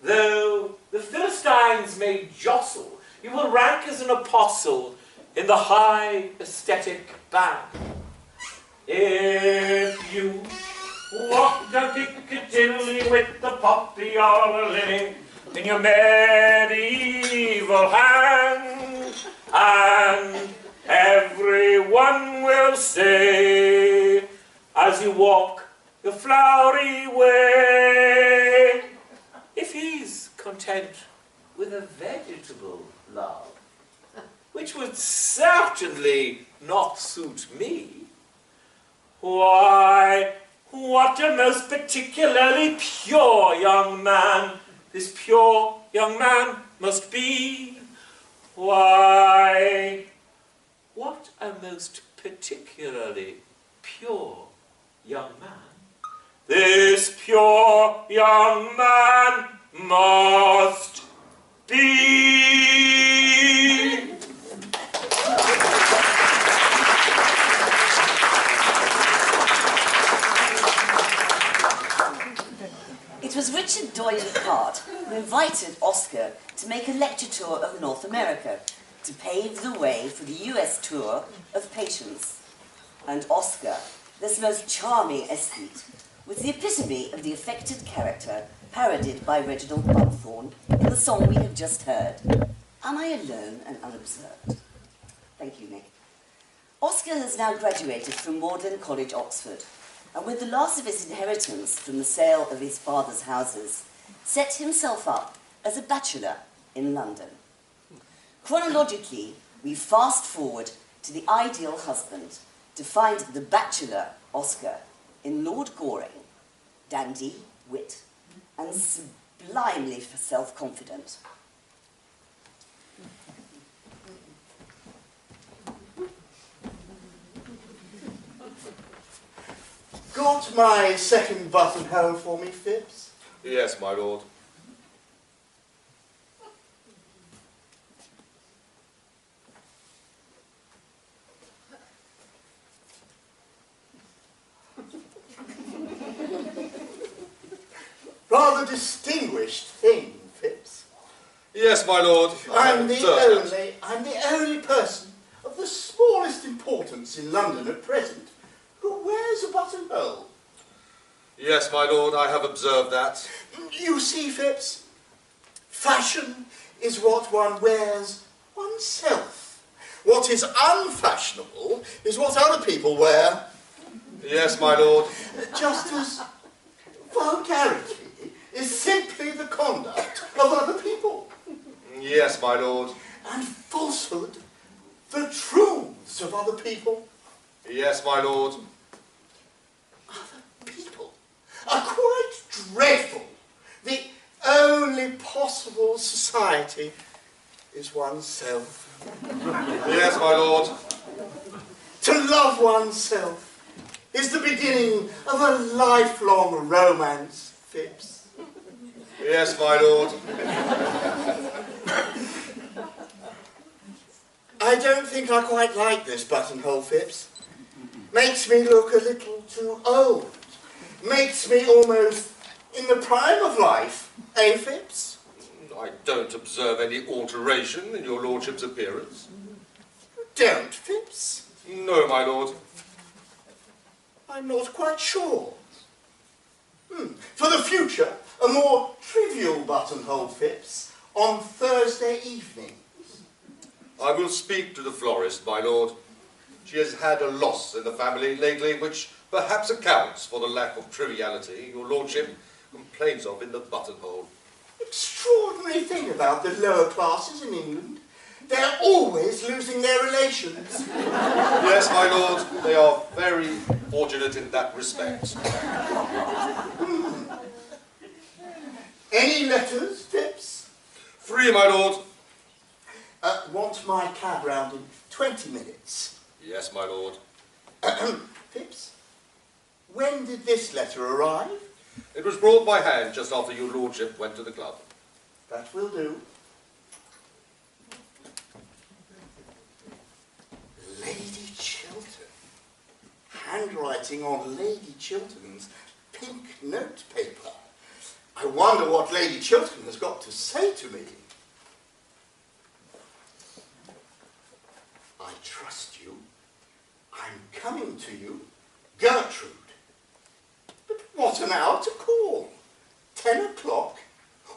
Though the Philistines may jostle, you will rank as an apostle in the high aesthetic band. If you walk down Piccadilly with the poppy or a lily in your medieval hand, and everyone will say, as you walk your flowery way, if he's content with a vegetable love, which would certainly not suit me, why, what what a most particularly pure young man this pure young man must be. Why, what a most particularly pure young man this pure young man must be. It was Richard Doyle Cart who invited Oscar to make a lecture tour of North America to pave the way for the US tour of Patience. And Oscar, this most charming aesthete, was the epitome of the affected character parodied by Reginald Buckthorne in the song we have just heard, Am I Alone and Unobserved? Thank you, Nick. Oscar has now graduated from Magdalen College, Oxford, and with the last of his inheritance from the sale of his father's houses, set himself up as a bachelor in London. Chronologically, we fast forward to the ideal husband to find the bachelor Oscar in Lord Goring, dandy, wit, and sublimely self-confident. Got my second buttonhole for me, Phipps? Yes, my lord. Rather distinguished thing, Phipps. Yes, my lord. I'm the only person of the smallest importance in London at present who wears a buttonhole. Yes, my lord, I have observed that. You see, Phipps, fashion is what one wears oneself. What is unfashionable is what other people wear. Yes, my lord. Just as vulgarity is simply the conduct of other people. Yes, my lord. And falsehood, the truths of other people. Yes, my lord. Other people are quite dreadful. The only possible society is oneself. Yes, my lord. To love oneself is the beginning of a lifelong romance, Phipps. Yes, my lord. I don't think I quite like this buttonhole, Phipps. Makes me look a little too old. Makes me almost in the prime of life, eh, Phipps? I don't observe any alteration in your lordship's appearance. Don't, Phipps? No, my lord. I'm not quite sure. For the future, a more trivial buttonhole, Phipps, on Thursday evening. I will speak to the florist, my lord. She has had a loss in the family lately, which perhaps accounts for the lack of triviality your lordship complains of in the buttonhole. Extraordinary thing about the lower classes in England. They're always losing their relations. Yes, my lord, they are very fortunate in that respect. Any letters, Phipps? 3, my lord. Want my cab round in 20 minutes. Yes, my lord. Phipps, when did this letter arrive? It was brought by hand just after your lordship went to the club. That will do. Lady Chiltern. Handwriting on Lady Chiltern's pink notepaper. I wonder what Lady Chiltern has got to say to me. I trust you. I'm coming to you, Gertrude. But what an hour to call. 10 o'clock?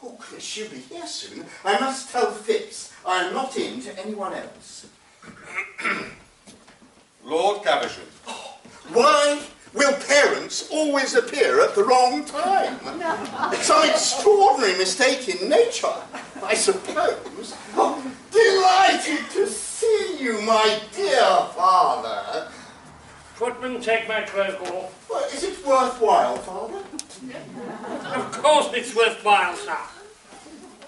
Oh, can she be here soon? I must tell Phipps I am not in to anyone else. Lord Caversham. Oh, why will parents always appear at the wrong time? Some extraordinary mistake in nature, I suppose. Oh, delighted to see you, my dear father. Footman, take my cloak off. Well, is it worthwhile, Father? Of course it's worthwhile, sir.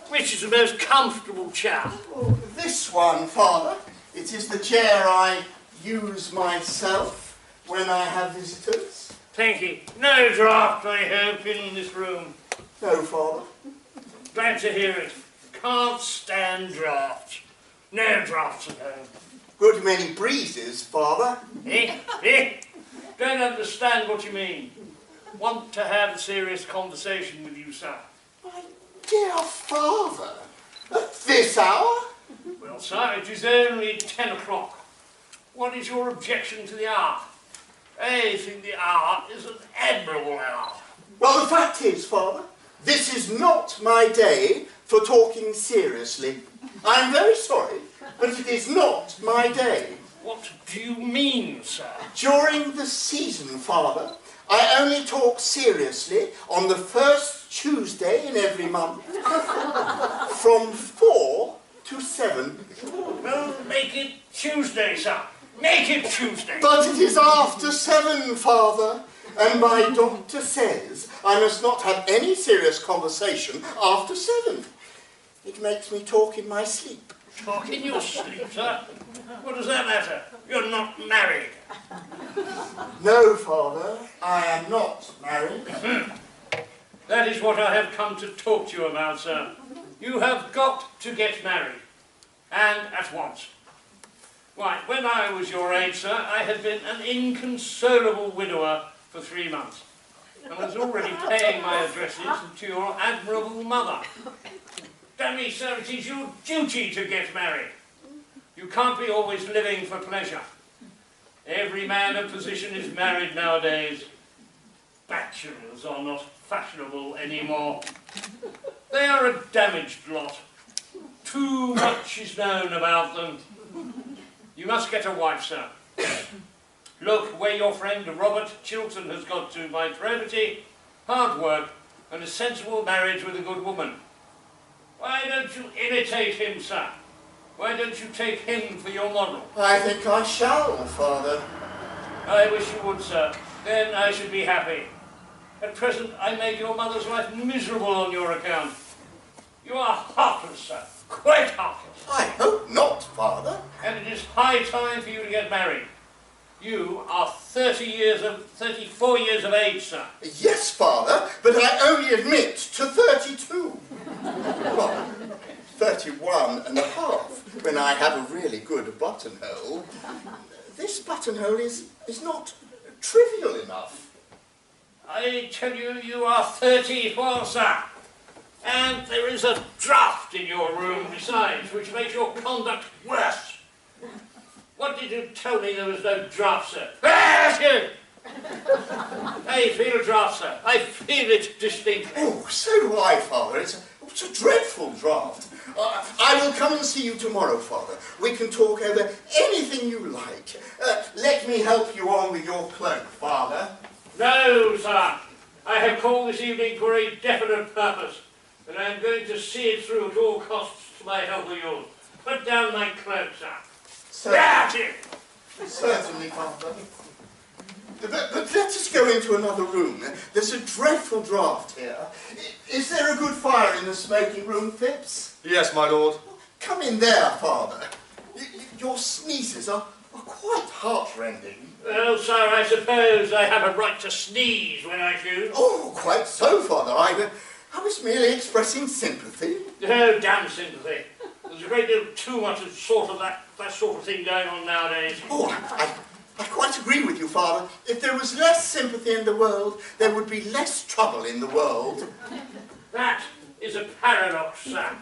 Which is the most comfortable chair? Oh, this one, Father. It is the chair I use myself when I have visitors. Thank you. No draught, I hope, in this room. No, Father. Glad to hear it. Can't stand draughts. No draughts at home. Good many breezes, Father. Don't understand what you mean. Want to have a serious conversation with you, sir. My dear Father, at this hour? Well, sir, it is only 10 o'clock. What is your objection to the hour? I think the hour is an admirable hour. Well, the fact is, Father, this is not my day for talking seriously. I'm very sorry, but it is not my day. What do you mean, sir? During the season, Father, I only talk seriously on the first Tuesday in every month from 4 to 7. Well, make it Tuesday, sir. Make it Tuesday. But it is after 7, Father, and my doctor says I must not have any serious conversation after 7. It makes me talk in my sleep. Talk in your sleep, sir? What does that matter? You're not married. No, Father, I am not married. That is what I have come to talk to you about, sir. You have got to get married. And at once. Why, when I was your age, sir, I had been an inconsolable widower for 3 months. And was already paying my addresses to your admirable mother. Damn me, sir, it is your duty to get married. You can't be always living for pleasure. Every man of position is married nowadays. Bachelors are not fashionable anymore. They are a damaged lot. Too much is known about them. You must get a wife, sir. Look where your friend Robert Chilton has got to by probity, hard work, and a sensible marriage with a good woman. Why don't you imitate him, sir? Why don't you take him for your model? I think I shall, Father. I wish you would, sir. Then I should be happy. At present, I make your mother's life miserable on your account. You are heartless, sir. Quite heartless. I hope not, Father. And it is high time for you to get married. You are 34 years of age, sir. Yes, Father, but I only admit to 32. Well, 31 and a half, when I have a really good buttonhole. This buttonhole is not trivial enough. I tell you, you are 34, sir. And there is a draught in your room besides, which makes your conduct worse. What did you tell me there was no draught, sir? I feel a draught, sir. I feel it distinctly. Oh, so do I, Father. It's a dreadful draught. I will come and see you tomorrow, Father. We can talk over anything you like. Let me help you on with your cloak, Father. No, sir. I have called this evening for a definite purpose, and I am going to see it through at all costs to my help of yours. Put down my cloak, sir. Certainly, Father. But let us go into another room. There's a dreadful draught here. Is there a good fire in the smoking room, Phipps? Yes, my lord. Come in there, Father. Your sneezes are quite heart-rending. Well, sir, I suppose I have a right to sneeze when I choose. Oh, quite so, Father. I was merely expressing sympathy. Oh, damn sympathy. There's a great deal too much of that sort of thing going on nowadays. Oh, I quite agree with you, Father. If there was less sympathy in the world, there would be less trouble in the world. That is a paradox, sir.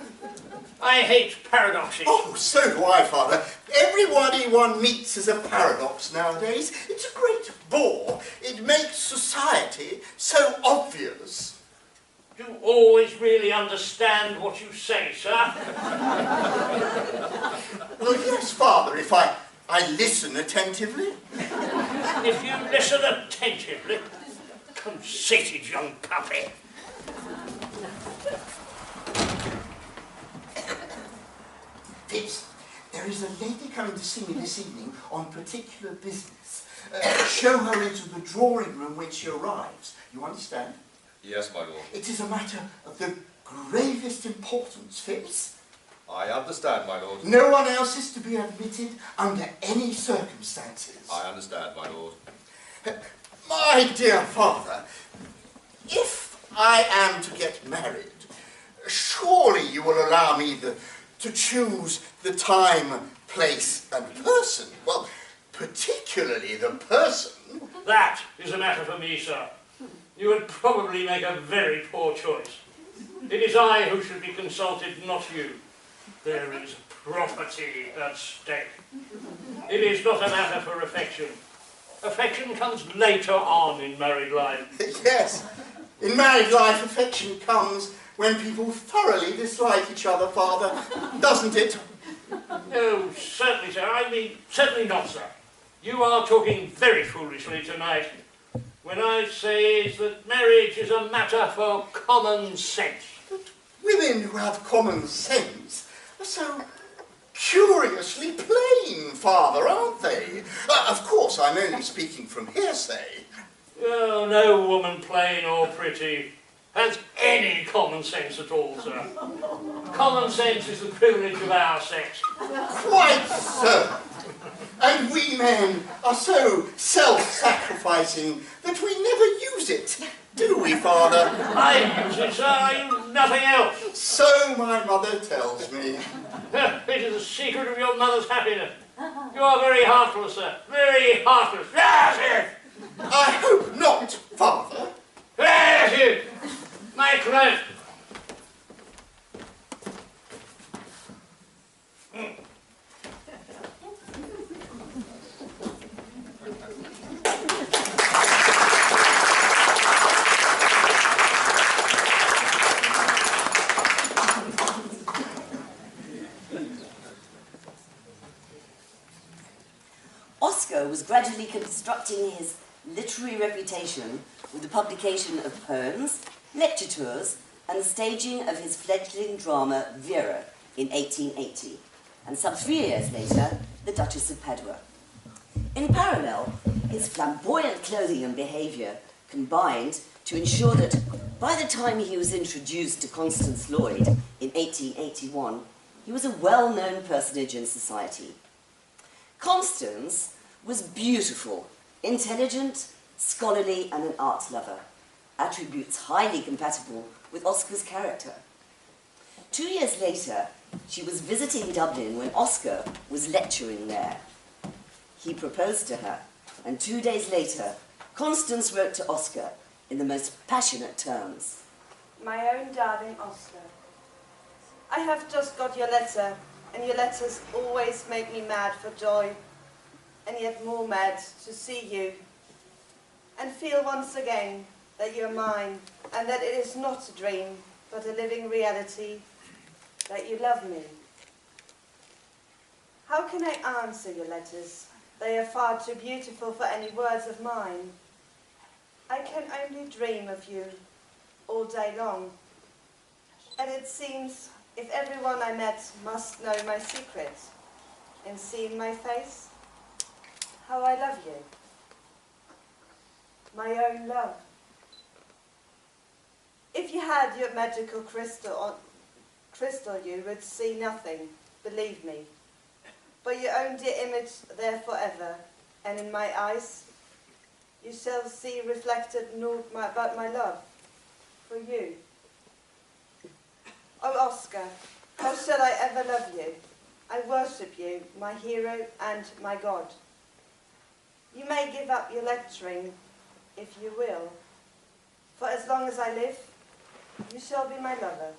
I hate paradoxes. Oh, so do I, Father. Everybody one meets is a paradox nowadays. It's a great bore. It makes society so obvious. Do you always really understand what you say, sir? Well, yes, Father, if I listen attentively. If you listen attentively, conceited young puppy. Phipps, there is a lady coming to see me this evening on particular business. show her into the drawing room when she arrives. You understand? Yes, my lord. It is a matter of the gravest importance, Phipps. I understand, my lord. No one else is to be admitted under any circumstances. I understand, my lord. My dear father, if I am to get married, surely you will allow me to choose the time, place and person. Well, particularly the person. That is a matter for me, sir. You would probably make a very poor choice. It is I who should be consulted, not you. There is property at stake. It is not a matter for affection. Affection comes later on in married life. Yes, in married life affection comes when people thoroughly dislike each other, father, doesn't it? No, certainly, sir. I mean, certainly not, sir. You are talking very foolishly tonight. When I say that marriage is a matter for common sense. Women who have common sense are so curiously plain, father, aren't they? Of course, I'm only speaking from hearsay. Oh, no woman, plain or pretty, has any common sense at all, sir. Common sense is the privilege of our sex. Quite so. And we men are so self-sacrificing that we never use it, do we, father? I use it, sir. I use nothing else. So my mother tells me. It is the secret of your mother's happiness. You are very heartless, sir. Very heartless. Yes, I hope not, father. yes, my clothes. Oscar was gradually constructing his literary reputation with the publication of poems, lecture tours, and the staging of his fledgling drama Vera in 1880, and some 3 years later, The Duchess of Padua. In parallel, his flamboyant clothing and behaviour combined to ensure that by the time he was introduced to Constance Lloyd in 1881, he was a well-known personage in society. Constance was beautiful, intelligent, scholarly, and an art lover, attributes highly compatible with Oscar's character. 2 years later, she was visiting Dublin when Oscar was lecturing there. He proposed to her, and 2 days later, Constance wrote to Oscar in the most passionate terms. My own darling Oscar, I have just got your letter, and your letters always make me mad for joy, and yet more mad to see you, and feel once again that you are mine, and that it is not a dream, but a living reality, that you love me. How can I answer your letters? They are far too beautiful for any words of mine. I can only dream of you all day long, and it seems if everyone I met must know my secret, and seeing my face, how I love you. My own love. If you had your magical crystal, you would see nothing, believe me. But your own dear image there forever, and in my eyes, you shall see reflected naught but my love for you. Oh, Oscar, how shall I ever love you? I worship you, my hero and my God. You may give up your lecturing, if you will, for as long as I live, you shall be my lover.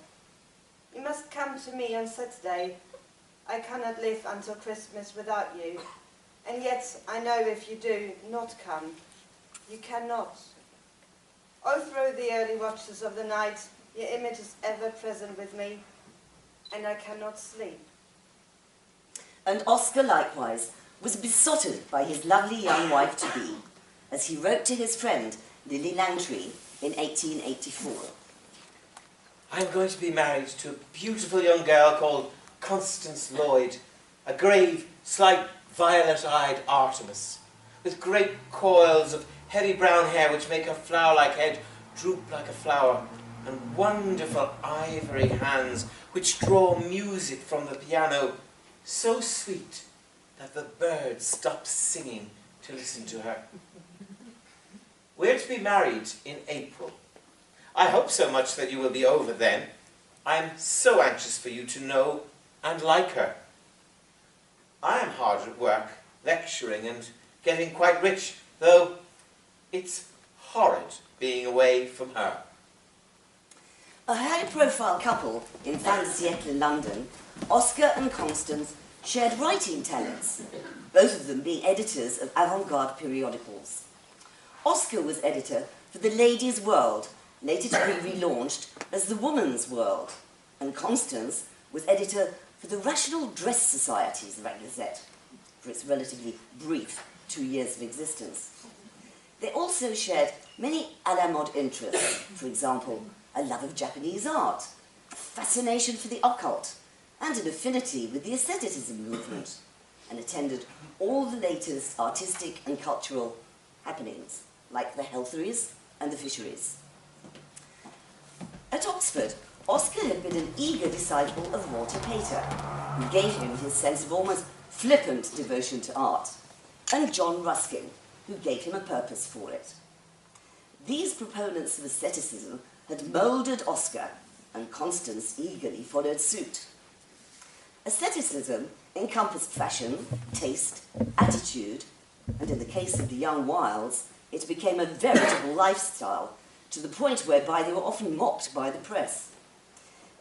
You must come to me on Saturday. I cannot live until Christmas without you, and yet I know if you do not come, you cannot. Oh, through the early watches of the night, your image is ever present with me, and I cannot sleep. And Oscar, likewise, was besotted by his lovely young wife-to-be, as he wrote to his friend Lily Langtry in 1884. I'm going to be married to a beautiful young girl called Constance Lloyd, a grave, slight, violet-eyed Artemis, with great coils of hairy brown hair which make her flower-like head droop like a flower, and wonderful ivory hands which draw music from the piano so sweet that the birds stop singing to listen to her. We're to be married in April. I hope so much that you will be over then. I am so anxious for you to know and like her. I am hard at work, lecturing and getting quite rich, though it's horrid being away from her. A high-profile couple in fin de siècle in London, Oscar and Constance, shared writing talents, both of them being editors of avant-garde periodicals. Oscar was editor for The Ladies' World, later to be relaunched as The Woman's World, and Constance was editor for the Rational Dress Society's Gazette, for its relatively brief 2 years of existence. They also shared many à la mode interests, for example, a love of Japanese art, a fascination for the occult, and an affinity with the aestheticism movement, and attended all the latest artistic and cultural happenings, like the Healtheries and the Fisheries. At Oxford, Oscar had been an eager disciple of Walter Pater, who gave him his sense of almost flippant devotion to art, and John Ruskin, who gave him a purpose for it. These proponents of aestheticism had moulded Oscar, and Constance eagerly followed suit. Aestheticism encompassed fashion, taste, attitude, and in the case of the young Wildes, it became a veritable lifestyle, to the point whereby they were often mocked by the press.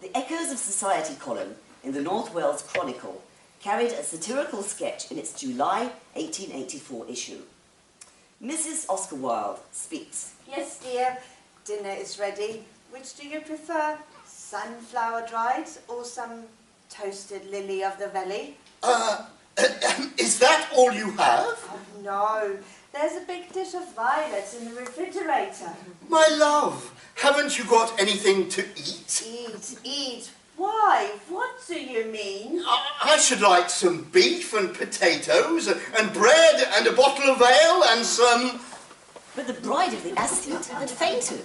The Echoes of Society column in the North Wales Chronicle carried a satirical sketch in its July 1884 issue. Mrs. Oscar Wilde speaks. Yes, dear. Dinner is ready. Which do you prefer? Sunflower dried or some toasted lily of the valley? Is that all you have? Oh, no. There's a big dish of violets in the refrigerator. My love, haven't you got anything to eat? Eat. Why? What do you mean? I should like some beef and potatoes and bread and a bottle of ale and some... But the bride of the aesthete had fainted.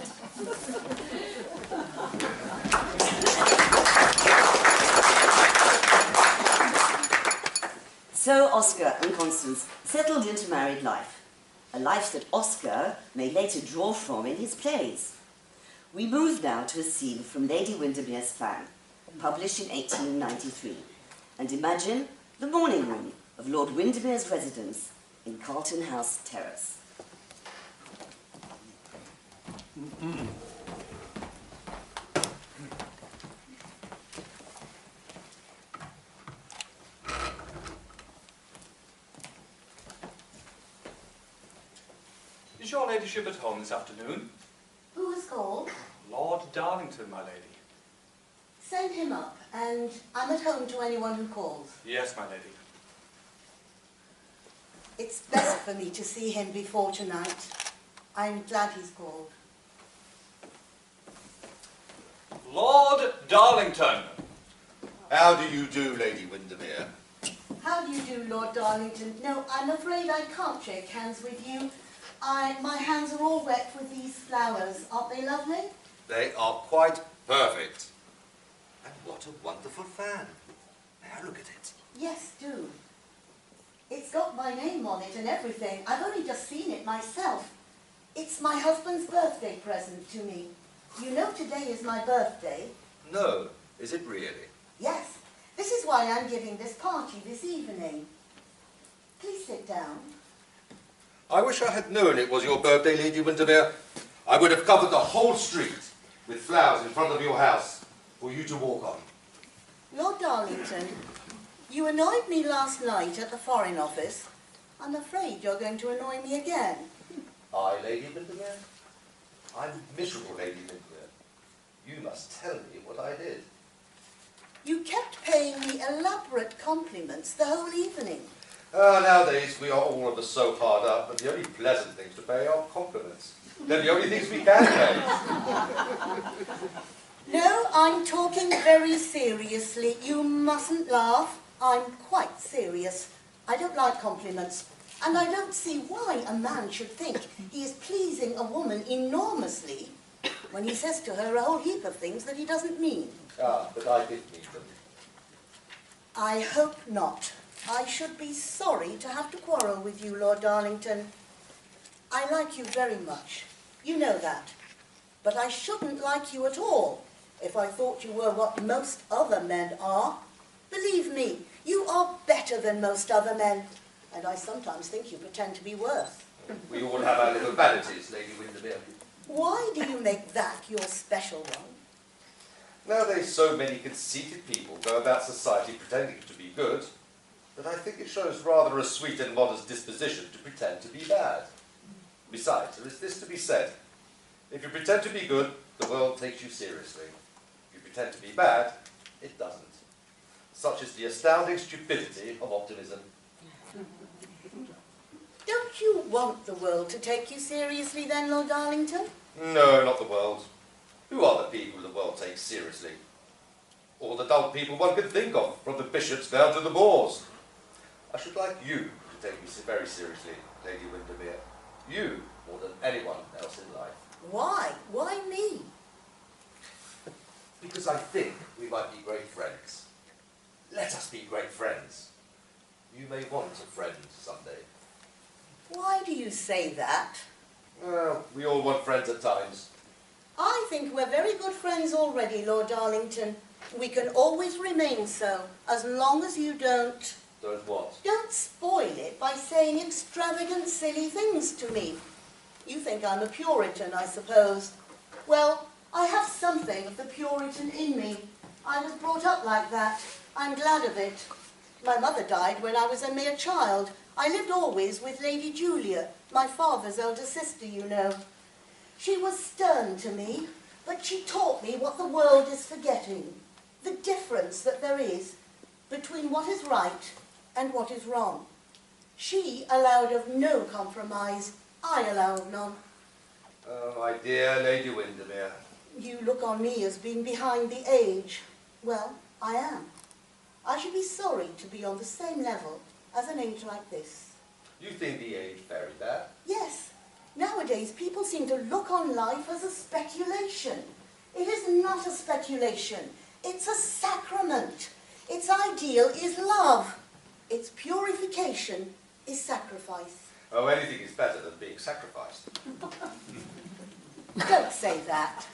So Oscar and Constance settled into married life, a life that Oscar may later draw from in his plays. We move now to a scene from Lady Windermere's Fan, published in 1893, and imagine the morning room of Lord Windermere's residence in Carlton House Terrace. Is your ladyship at home this afternoon? Who has called? Lord Darlington, my lady. Send him up, and I'm at home to anyone who calls. Yes, my lady. It's best for me to see him before tonight. I'm glad he's called. Lord Darlington! How do you do, Lady Windermere? How do you do, Lord Darlington? No, I'm afraid I can't shake hands with you. My hands are all wet with these flowers. Aren't they lovely? They are quite perfect. And what a wonderful fan. May I look at it? Yes, do. It's got my name on it and everything. I've only just seen it myself. It's my husband's birthday present to me. You know today is my birthday. No, is it really? Yes. This is why I'm giving this party this evening. Please sit down. I wish I had known it was your birthday, Lady Windermere. I would have covered the whole street with flowers in front of your house for you to walk on. Lord Darlington, you annoyed me last night at the Foreign Office. I'm afraid you're going to annoy me again. I, Lady Windermere? I'm miserable, Lady Windermere. You must tell me what I did. You kept paying me elaborate compliments the whole evening. Nowadays, we are all of us so hard up, but the only pleasant things to pay are compliments. They're the only things we can pay. No, I'm talking very seriously. You mustn't laugh. I'm quite serious. I don't like compliments. And I don't see why a man should think he is pleasing a woman enormously when he says to her a whole heap of things that he doesn't mean. Ah, but I did mean them. I hope not. I should be sorry to have to quarrel with you, Lord Darlington. I like you very much. You know that. But I shouldn't like you at all if I thought you were what most other men are. Believe me, you are better than most other men. And I sometimes think you pretend to be worse. We all have our little vanities, Lady Windermere. Why do you make that your special one? Nowadays, so many conceited people go about society pretending to be good, that I think it shows rather a sweet and modest disposition to pretend to be bad. Besides, there is this to be said. If you pretend to be good, the world takes you seriously. If you pretend to be bad, it doesn't. Such is the astounding stupidity of optimism. Don't you want the world to take you seriously then, Lord Darlington? No, not the world. Who are the people the world takes seriously? All the dull people one can think of, from the bishops down to the boors. I should like you to take me very seriously, Lady Windermere. You, more than anyone else in life. Why? Why me? Because I think we might be great friends. Let us be great friends. You may want a friend someday. Why do you say that? Well, we all want friends at times. I think we're very good friends already, Lord Darlington. We can always remain so, as long as you don't... Don't what? Don't spoil it by saying extravagant, silly things to me. You think I'm a Puritan, I suppose. Well, I have something of the Puritan in me. I was brought up like that. I'm glad of it. My mother died when I was a mere child. I lived always with Lady Julia, my father's elder sister, you know. She was stern to me, but she taught me what the world is forgetting, the difference that there is between what is right and what is wrong. She allowed of no compromise. I allow of none. Oh, my dear Lady Windermere. You look on me as being behind the age. Well, I am. I should be sorry to be on the same level as an age like this. You think the age very bad? Yes. Nowadays, people seem to look on life as a speculation. It is not a speculation. It's a sacrament. Its ideal is love. Its purification is sacrifice. Oh, anything is better than being sacrificed. Don't say that.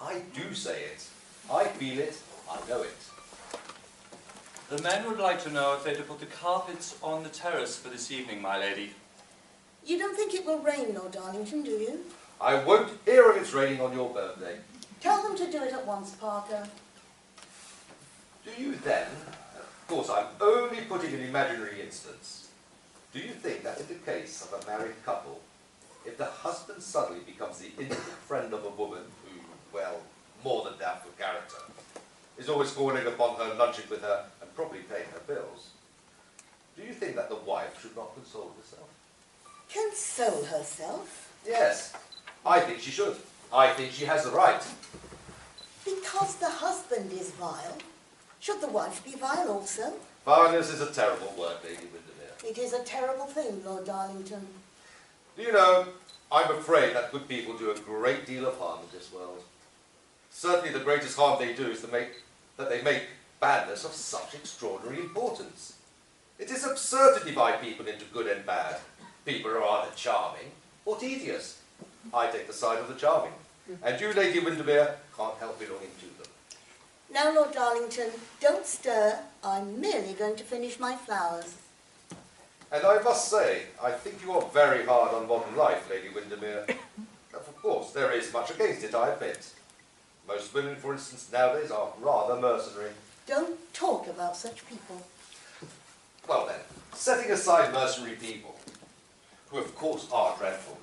I do say it. I feel it. I know it. The men would like to know if they're to put the carpets on the terrace for this evening, my lady. You don't think it will rain, Lord Darlington, do you? I won't hear of it's raining on your birthday. Tell them to do it at once, Parker. Do you then, of course I'm only putting an imaginary instance, do you think that in the case of a married couple, if the husband suddenly becomes the intimate friend of a woman who, well, more than doubtful character, is always calling upon her, lunching with her, and probably paying her bills, do you think that the wife should not console herself? Console herself? Yes, I think she should. I think she has the right. Because the husband is vile, should the wife be vile also? Vileness is a terrible word, Lady Windermere. It is a terrible thing, Lord Darlington. Do you know, I'm afraid that good people do a great deal of harm in this world. Certainly the greatest harm they do is that they make badness of such extraordinary importance. It is absurd to divide people into good and bad. People are either charming or tedious. I take the side of the charming. And you, Lady Windermere, can't help belonging to them. Now, Lord Darlington, don't stir. I'm merely going to finish my flowers. And I must say, I think you are very hard on modern life, Lady Windermere. Of course, there is much against it, I admit. Most women, for instance, nowadays are rather mercenary. Don't talk about such people. Well then, setting aside mercenary people, who of course are dreadful,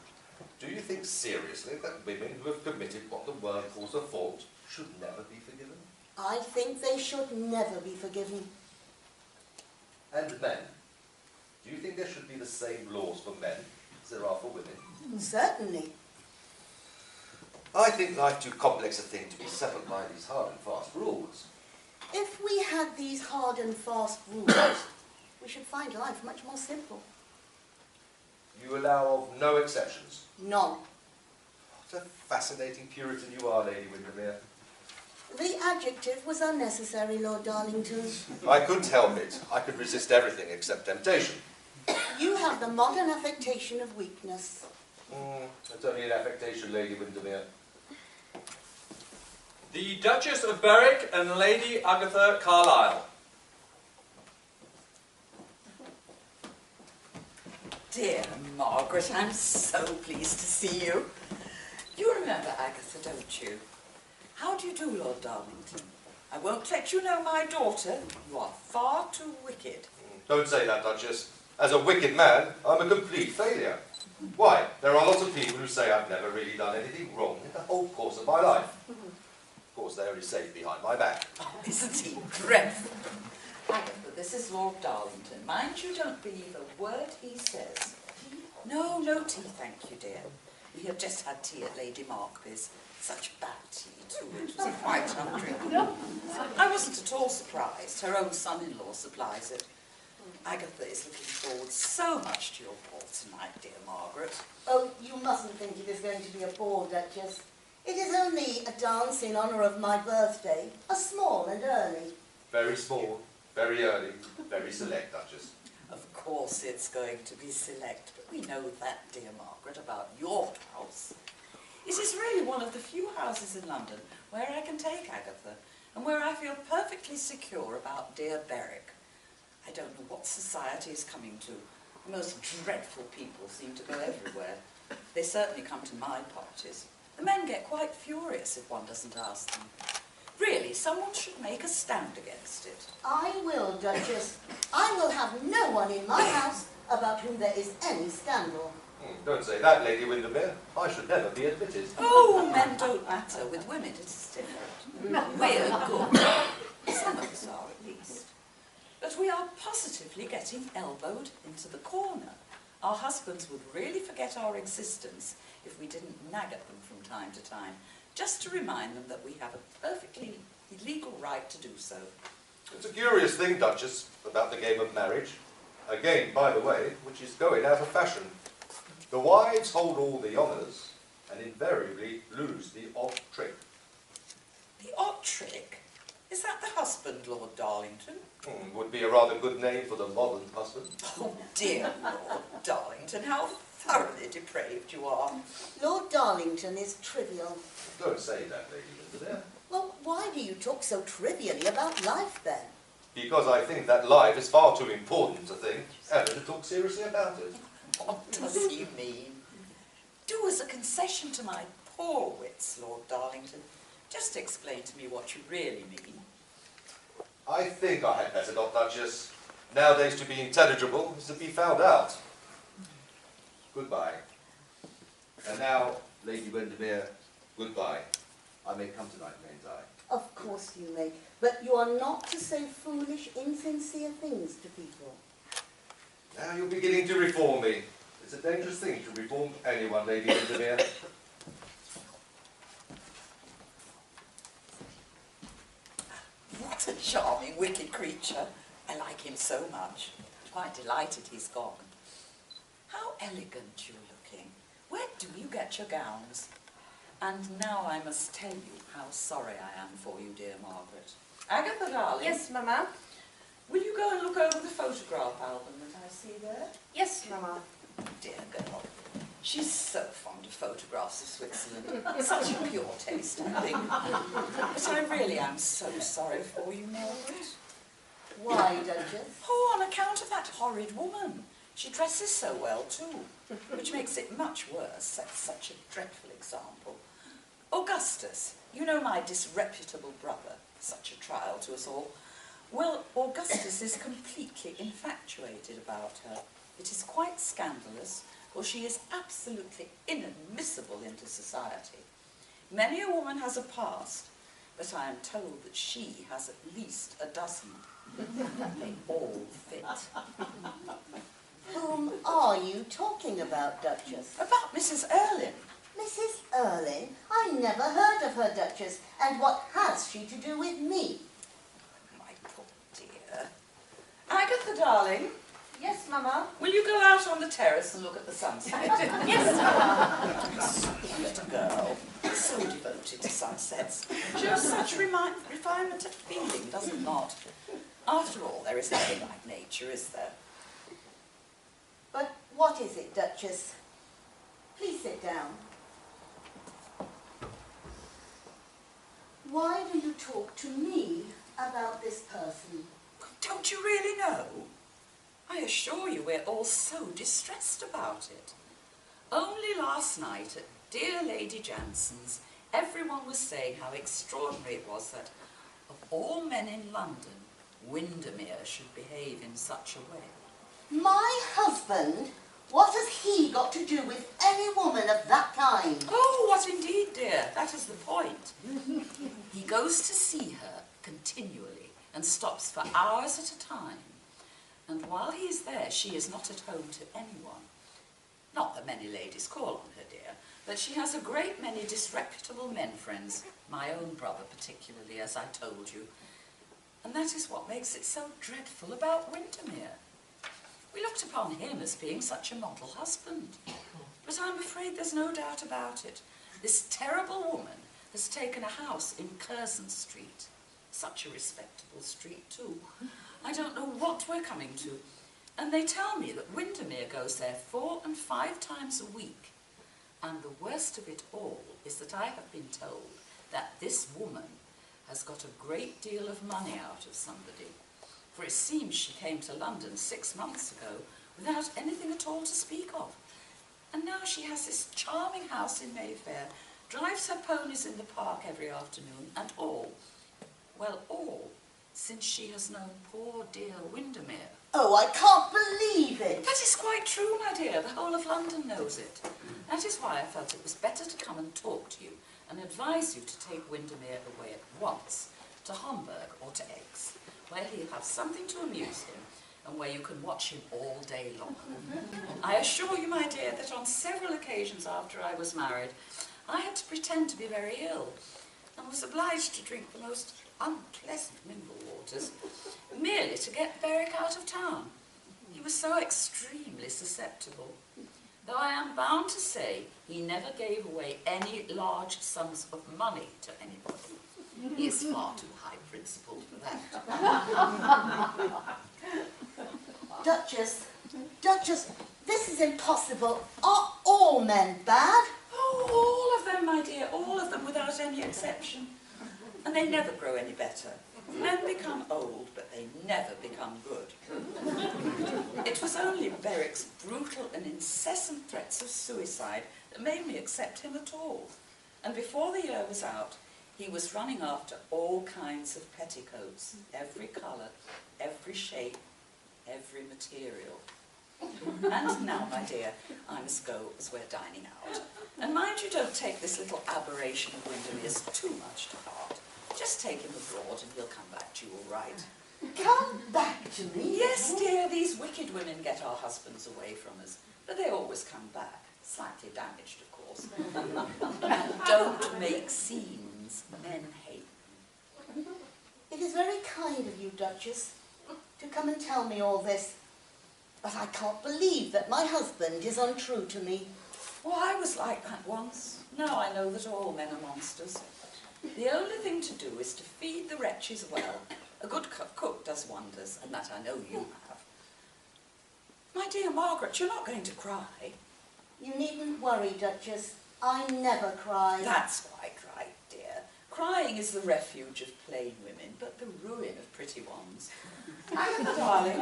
do you think seriously that women who have committed what the world calls a fault should never be forgiven? I think they should never be forgiven. And men? Do you think there should be the same laws for men as there are for women? Certainly. I think life too complex a thing to be settled by these hard and fast rules. If we had these hard and fast rules, we should find life much more simple. You allow of no exceptions. None. What a fascinating Puritan you are, Lady Windermere. The adjective was unnecessary, Lord Darlington. I couldn't help it. I could resist everything except temptation. You have the modern affectation of weakness. It's only an affectation, Lady Windermere. The Duchess of Berwick and Lady Agatha Carlisle. Dear Margaret, I'm so pleased to see you. You remember Agatha, don't you? How do you do, Lord Darlington? I won't let you know my daughter. You are far too wicked. Don't say that, Duchess. As a wicked man, I'm a complete failure. Why, there are lots of people who say I've never really done anything wrong in the whole course of my life. Of course, they only say it behind my back. Oh, isn't he dreadful? Agatha, this is Lord Darlington. Mind you don't believe a word he says. No, no tea, thank you, dear. We have just had tea at Lady Markby's. Such bad tea, too. It was quite undrinkable. I wasn't at all surprised. Her own son-in-law supplies it. Agatha is looking forward so much to your ball tonight, dear Margaret. Oh, you mustn't think it is going to be a ball, Duchess. It is only a dance in honour of my birthday, a small and early. Very small, very early, very select, Duchess. Of course it's going to be select, but we know that, dear Margaret, about your house. It is really one of the few houses in London where I can take Agatha, and where I feel perfectly secure about dear Berwick. I don't know what society is coming to. The most dreadful people seem to go everywhere. They certainly come to my parties. The men get quite furious if one doesn't ask them. Really, someone should make a stand against it. I will, Duchess. I will have no one in my house about whom there is any scandal. Don't say that, Lady Windermere. I should never be admitted. Oh, men don't matter. With women, it's different. We're good. Some of us are, at least. But we are positively getting elbowed into the corner. Our husbands would really forget our existence if we didn't nag at them from time to time, just to remind them that we have a perfectly legal right to do so. It's a curious thing, Duchess, about the game of marriage. A game, by the way, which is going out of fashion. The wives hold all the honours and invariably lose the odd trick. The odd trick? Is that the husband, Lord Darlington? Would be a rather good name for the modern husband. Oh dear Lord Darlington, how thoroughly depraved you are. Lord Darlington is trivial. Don't say that, Lady Windermere. Well, why do you talk so trivially about life, then? Because I think that life is far too important a thing ever to talk seriously about it. What does he mean? Do as a concession to my poor wits, Lord Darlington. Just explain to me what you really mean. I think I had better not, Duchess. Nowadays to be intelligible is to be found out. Goodbye. And now, Lady Windermere, goodbye. I may come tonight, mayn't I? Of course you may, but you are not to say foolish, insincere things to people. Now you're beginning to reform me. It's a dangerous thing to reform anyone, Lady Windermere. What a charming, wicked creature. I like him so much. Quite delighted he's gone. How elegant you're looking. Where do you get your gowns? And now I must tell you how sorry I am for you, dear Margaret. Agatha, darling. Yes, Mamma. Will you go and look over the photograph album that I see there? Yes, Mamma. Dear girl. She's so fond of photographs of Switzerland. Such a pure taste, I think. But I really am so sorry for you, Margaret. Why, Duchess? Oh, on account of that horrid woman. She dresses so well, too, which makes it much worse. That's such a dreadful example. Augustus, you know my disreputable brother, such a trial to us all. Well, Augustus is completely infatuated about her. It is quite scandalous, for she is absolutely inadmissible into society. Many a woman has a past, but I am told that she has at least a dozen. They all fit. Whom are you talking about, Duchess? About Mrs. Erlynne. Mrs. Erlynne? I never heard of her, Duchess. And what has she to do with me? My poor dear. Agatha, darling. Yes, Mama. Will you go out on the terrace and look at the sunset? Yes, Mama. Sweet girl. So devoted to sunsets. Shows such refinement of feeling, does it not? After all, there is nothing like nature, is there? But what is it, Duchess? Please sit down. Why do you talk to me about this person? Don't you really know? I assure you we're all so distressed about it. Only last night at dear Lady Jansen's, everyone was saying how extraordinary it was that, of all men in London, Windermere should behave in such a way. My husband? What has he got to do with any woman of that kind? Oh, what indeed, dear. That is the point. He goes to see her continually and stops for hours at a time. And while he is there, she is not at home to anyone. Not that many ladies call on her, dear, but she has a great many disreputable men friends, my own brother particularly, as I told you. And that is what makes it so dreadful about Windermere. We looked upon him as being such a model husband. But I'm afraid there's no doubt about it. This terrible woman has taken a house in Curzon Street. Such a respectable street, too. I don't know what we're coming to. And they tell me that Windermere goes there 4 and 5 times a week. And the worst of it all is that I have been told that this woman has got a great deal of money out of somebody. For it seems she came to London 6 months ago without anything at all to speak of. And now she has this charming house in Mayfair, drives her ponies in the park every afternoon, and all, well, all, since she has known poor dear Windermere. Oh, I can't believe it. That is quite true, my dear. The whole of London knows it. That is why I felt it was better to come and talk to you and advise you to take Windermere away at once to Homburg or to Aix, where he'll have something to amuse him and where you can watch him all day long. I assure you, my dear, that on several occasions after I was married, I had to pretend to be very ill and was obliged to drink the most unpleasant mineral waters, merely to get Berwick out of town. He was so extremely susceptible, though I am bound to say he never gave away any large sums of money to anybody. He is far too high-principled for that. Duchess, this is impossible. Are all men bad? Oh, all of them, my dear, all of them, without any exception. And they never grow any better. Men become old, but they never become good. It was only Berwick's brutal and incessant threats of suicide that made me accept him at all. And before the year was out, he was running after all kinds of petticoats, every colour, every shape, every material. And now, my dear, I must go as we're dining out. And mind you don't take this little aberration of Windermere's too much to heart. Just take him abroad and he'll come back to you all right. Come back to me? Yes, dear, these wicked women get our husbands away from us, but they always come back, slightly damaged, of course. And don't make scenes, men hate them. It is very kind of you, Duchess, to come and tell me all this. But I can't believe that my husband is untrue to me. Oh, I was like that once. Now I know that all men are monsters. The only thing to do is to feed the wretches well. A good cook does wonders, and that I know you have. My dear Margaret, you're not going to cry. You needn't worry, Duchess. I never cry. That's quite right, dear. Crying is the refuge of plain women, but the ruin of pretty ones. Agatha, darling.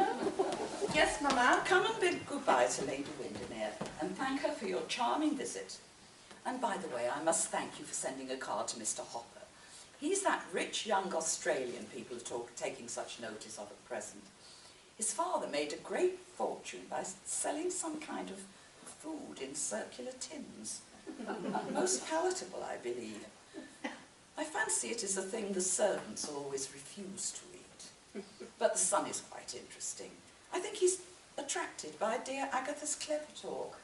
Yes, Mamma? Come and bid goodbye to Lady Windermere, and thank her for your charming visit. And by the way, I must thank you for sending a card to Mr. Hopper. He's that rich young Australian people are taking such notice of at present. His father made a great fortune by selling some kind of food in circular tins. Most palatable, I believe. I fancy it is a thing the servants always refuse to eat. But the son is quite interesting. I think he's attracted by dear Agatha's clever talk.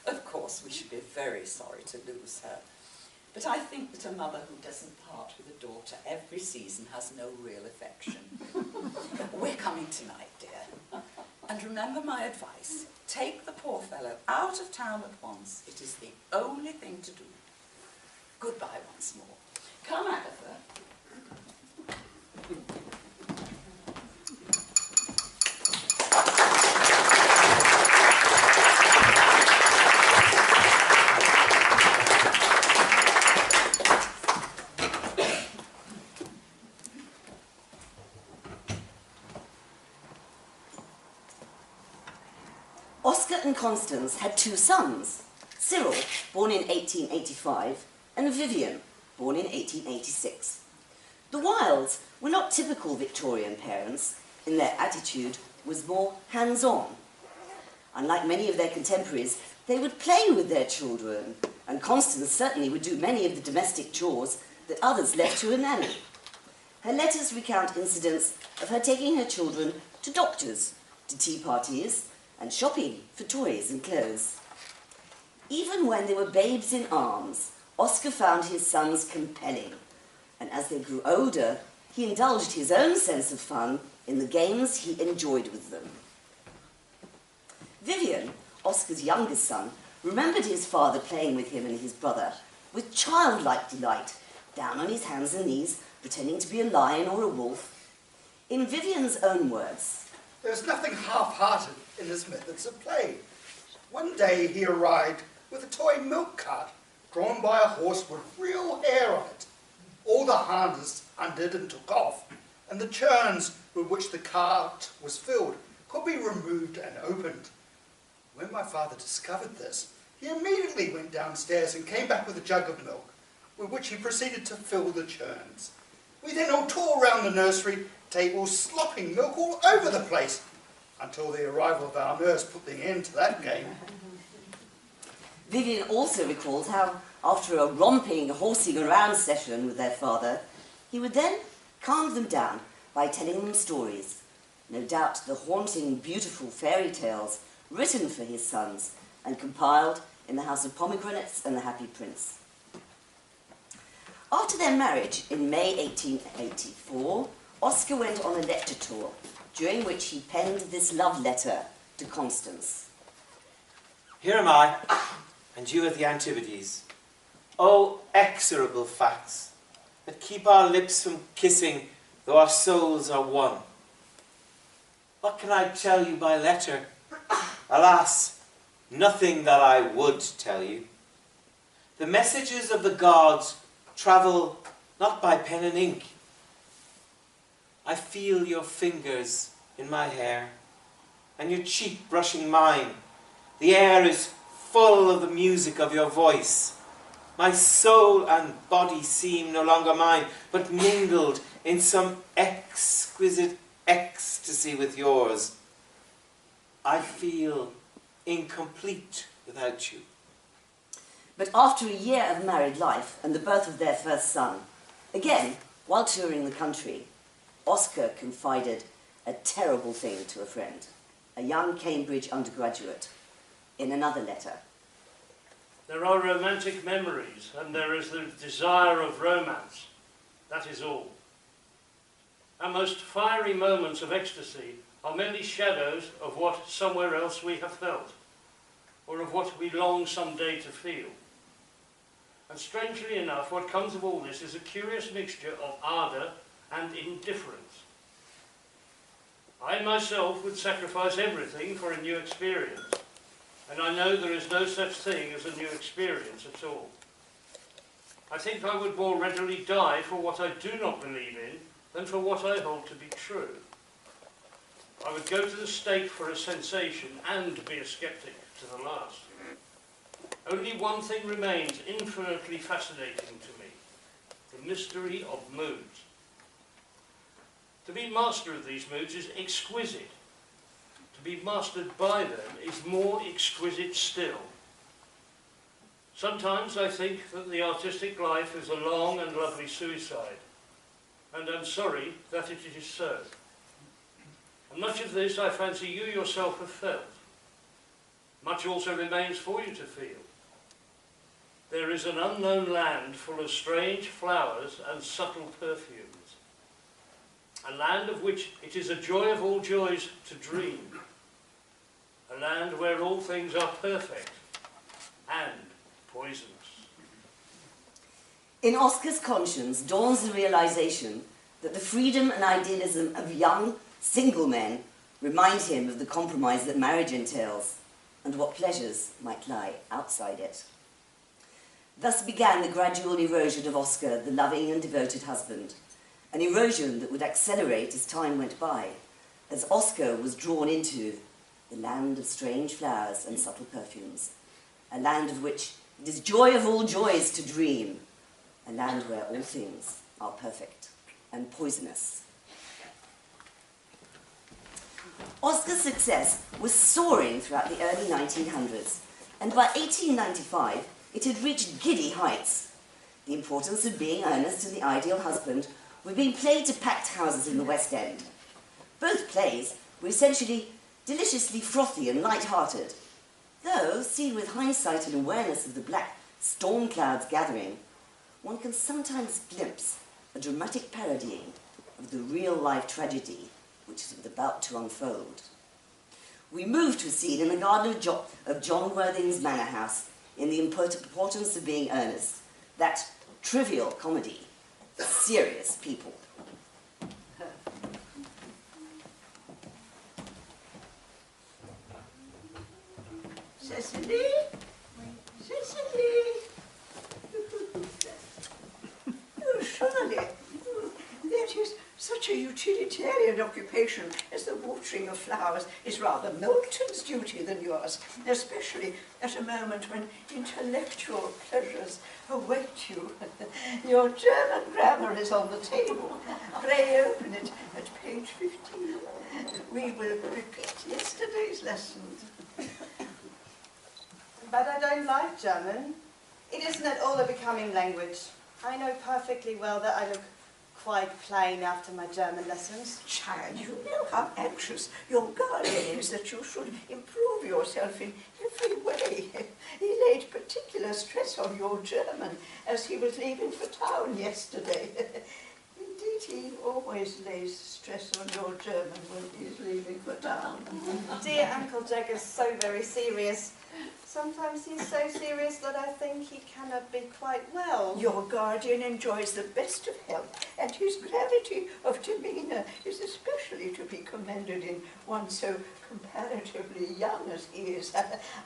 Of course, we should be very sorry to lose her. But I think that a mother who doesn't part with a daughter every season has no real affection. We're coming tonight, dear. And remember my advice. Take the poor fellow out of town at once. It is the only thing to do. Goodbye once more. Come, Agatha. Oscar and Constance had two sons, Cyril, born in 1885, and Vivian, born in 1886. The Wildes were not typical Victorian parents, and their attitude was more hands-on. Unlike many of their contemporaries, they would play with their children, and Constance certainly would do many of the domestic chores that others left to a nanny. Her letters recount incidents of her taking her children to doctors, to tea parties, and shopping for toys and clothes. Even when they were babes in arms, Oscar found his sons compelling, and as they grew older, he indulged his own sense of fun in the games he enjoyed with them. Vivian, Oscar's youngest son, remembered his father playing with him and his brother with childlike delight, down on his hands and knees, pretending to be a lion or a wolf. In Vivian's own words, "There's nothing half-hearted in his methods of play. One day he arrived with a toy milk cart drawn by a horse with real hair on it. All the harness undid and took off, and the churns with which the cart was filled could be removed and opened. When my father discovered this, he immediately went downstairs and came back with a jug of milk, with which he proceeded to fill the churns. We then all tore round the nursery table, slopping milk all over the place, until the arrival of our nurse put the end to that game." Vivian also recalls how, after a romping, horsing around session with their father, he would then calm them down by telling them stories, no doubt the haunting, beautiful fairy tales written for his sons and compiled in the House of Pomegranates and the Happy Prince. After their marriage in May 1884, Oscar went on a lecture tour, during which he penned this love letter to Constance. Here am I, and you at the Antipodes. Oh, exorable facts, that keep our lips from kissing, though our souls are one. What can I tell you by letter? Alas, nothing that I would tell you. The messages of the gods travel not by pen and ink. I feel your fingers in my hair, and your cheek brushing mine. The air is full of the music of your voice. My soul and body seem no longer mine, but mingled in some exquisite ecstasy with yours. I feel incomplete without you. But after a year of married life and the birth of their first son, again, while touring the country, Oscar confided a terrible thing to a friend, a young Cambridge undergraduate, in another letter. There are romantic memories, and there is the desire of romance. That is all. Our most fiery moments of ecstasy are merely shadows of what somewhere else we have felt, or of what we long someday to feel. And strangely enough, what comes of all this is a curious mixture of ardour and indifference. I myself would sacrifice everything for a new experience, and I know there is no such thing as a new experience at all. I think I would more readily die for what I do not believe in than for what I hold to be true. I would go to the stake for a sensation and be a sceptic to the last. Only one thing remains infinitely fascinating to me, the mystery of moods. To be master of these moods is exquisite. To be mastered by them is more exquisite still. Sometimes I think that the artistic life is a long and lovely suicide, and I'm sorry that it is so. And much of this I fancy you yourself have felt. Much also remains for you to feel. There is an unknown land full of strange flowers and subtle perfumes. A land of which it is a joy of all joys to dream, A land where all things are perfect and poisonous. In Oscar's conscience dawns the realization that the freedom and idealism of young, single men remind him of the compromise that marriage entails and what pleasures might lie outside it. Thus began the gradual erosion of Oscar, the loving and devoted husband, an erosion that would accelerate as time went by, as Oscar was drawn into the land of strange flowers and subtle perfumes, a land of which it is joy of all joys to dream, a land where all things are perfect and poisonous. Oscar's success was soaring throughout the early 1900s, and by 1895 it had reached giddy heights. The importance of being earnest and the ideal husband were being played to packed houses in the West End. Both plays were essentially deliciously frothy and light-hearted, though, seen with hindsight and awareness of the black storm clouds gathering, one can sometimes glimpse a dramatic parodying of the real-life tragedy which is about to unfold. We move to a scene in the garden of John Worthing's manor house in the importance of being earnest, that trivial comedy for serious people. Cecily? Cecily? Oh, surely. That is such a utilitarian occupation as the watering of flowers is rather Milton's duty than yours, especially at a moment when intellectual pleasures await you. Your German grammar is on the table. Pray open it at page 15. We will repeat yesterday's lessons. But I don't like German. It isn't at all a becoming language. I know perfectly well that I look quite plain after my German lessons. Child, you know how anxious your guardian is that you should improve yourself in every way. He laid particular stress on your German as he was leaving for town yesterday. Indeed, he always lays stress on your German when he's leaving for town. Dear Uncle Jack is so very serious. Sometimes he's so serious that I think he cannot be quite well. Your guardian enjoys the best of health, and his gravity of demeanour is especially to be commended in one so comparatively young as he is.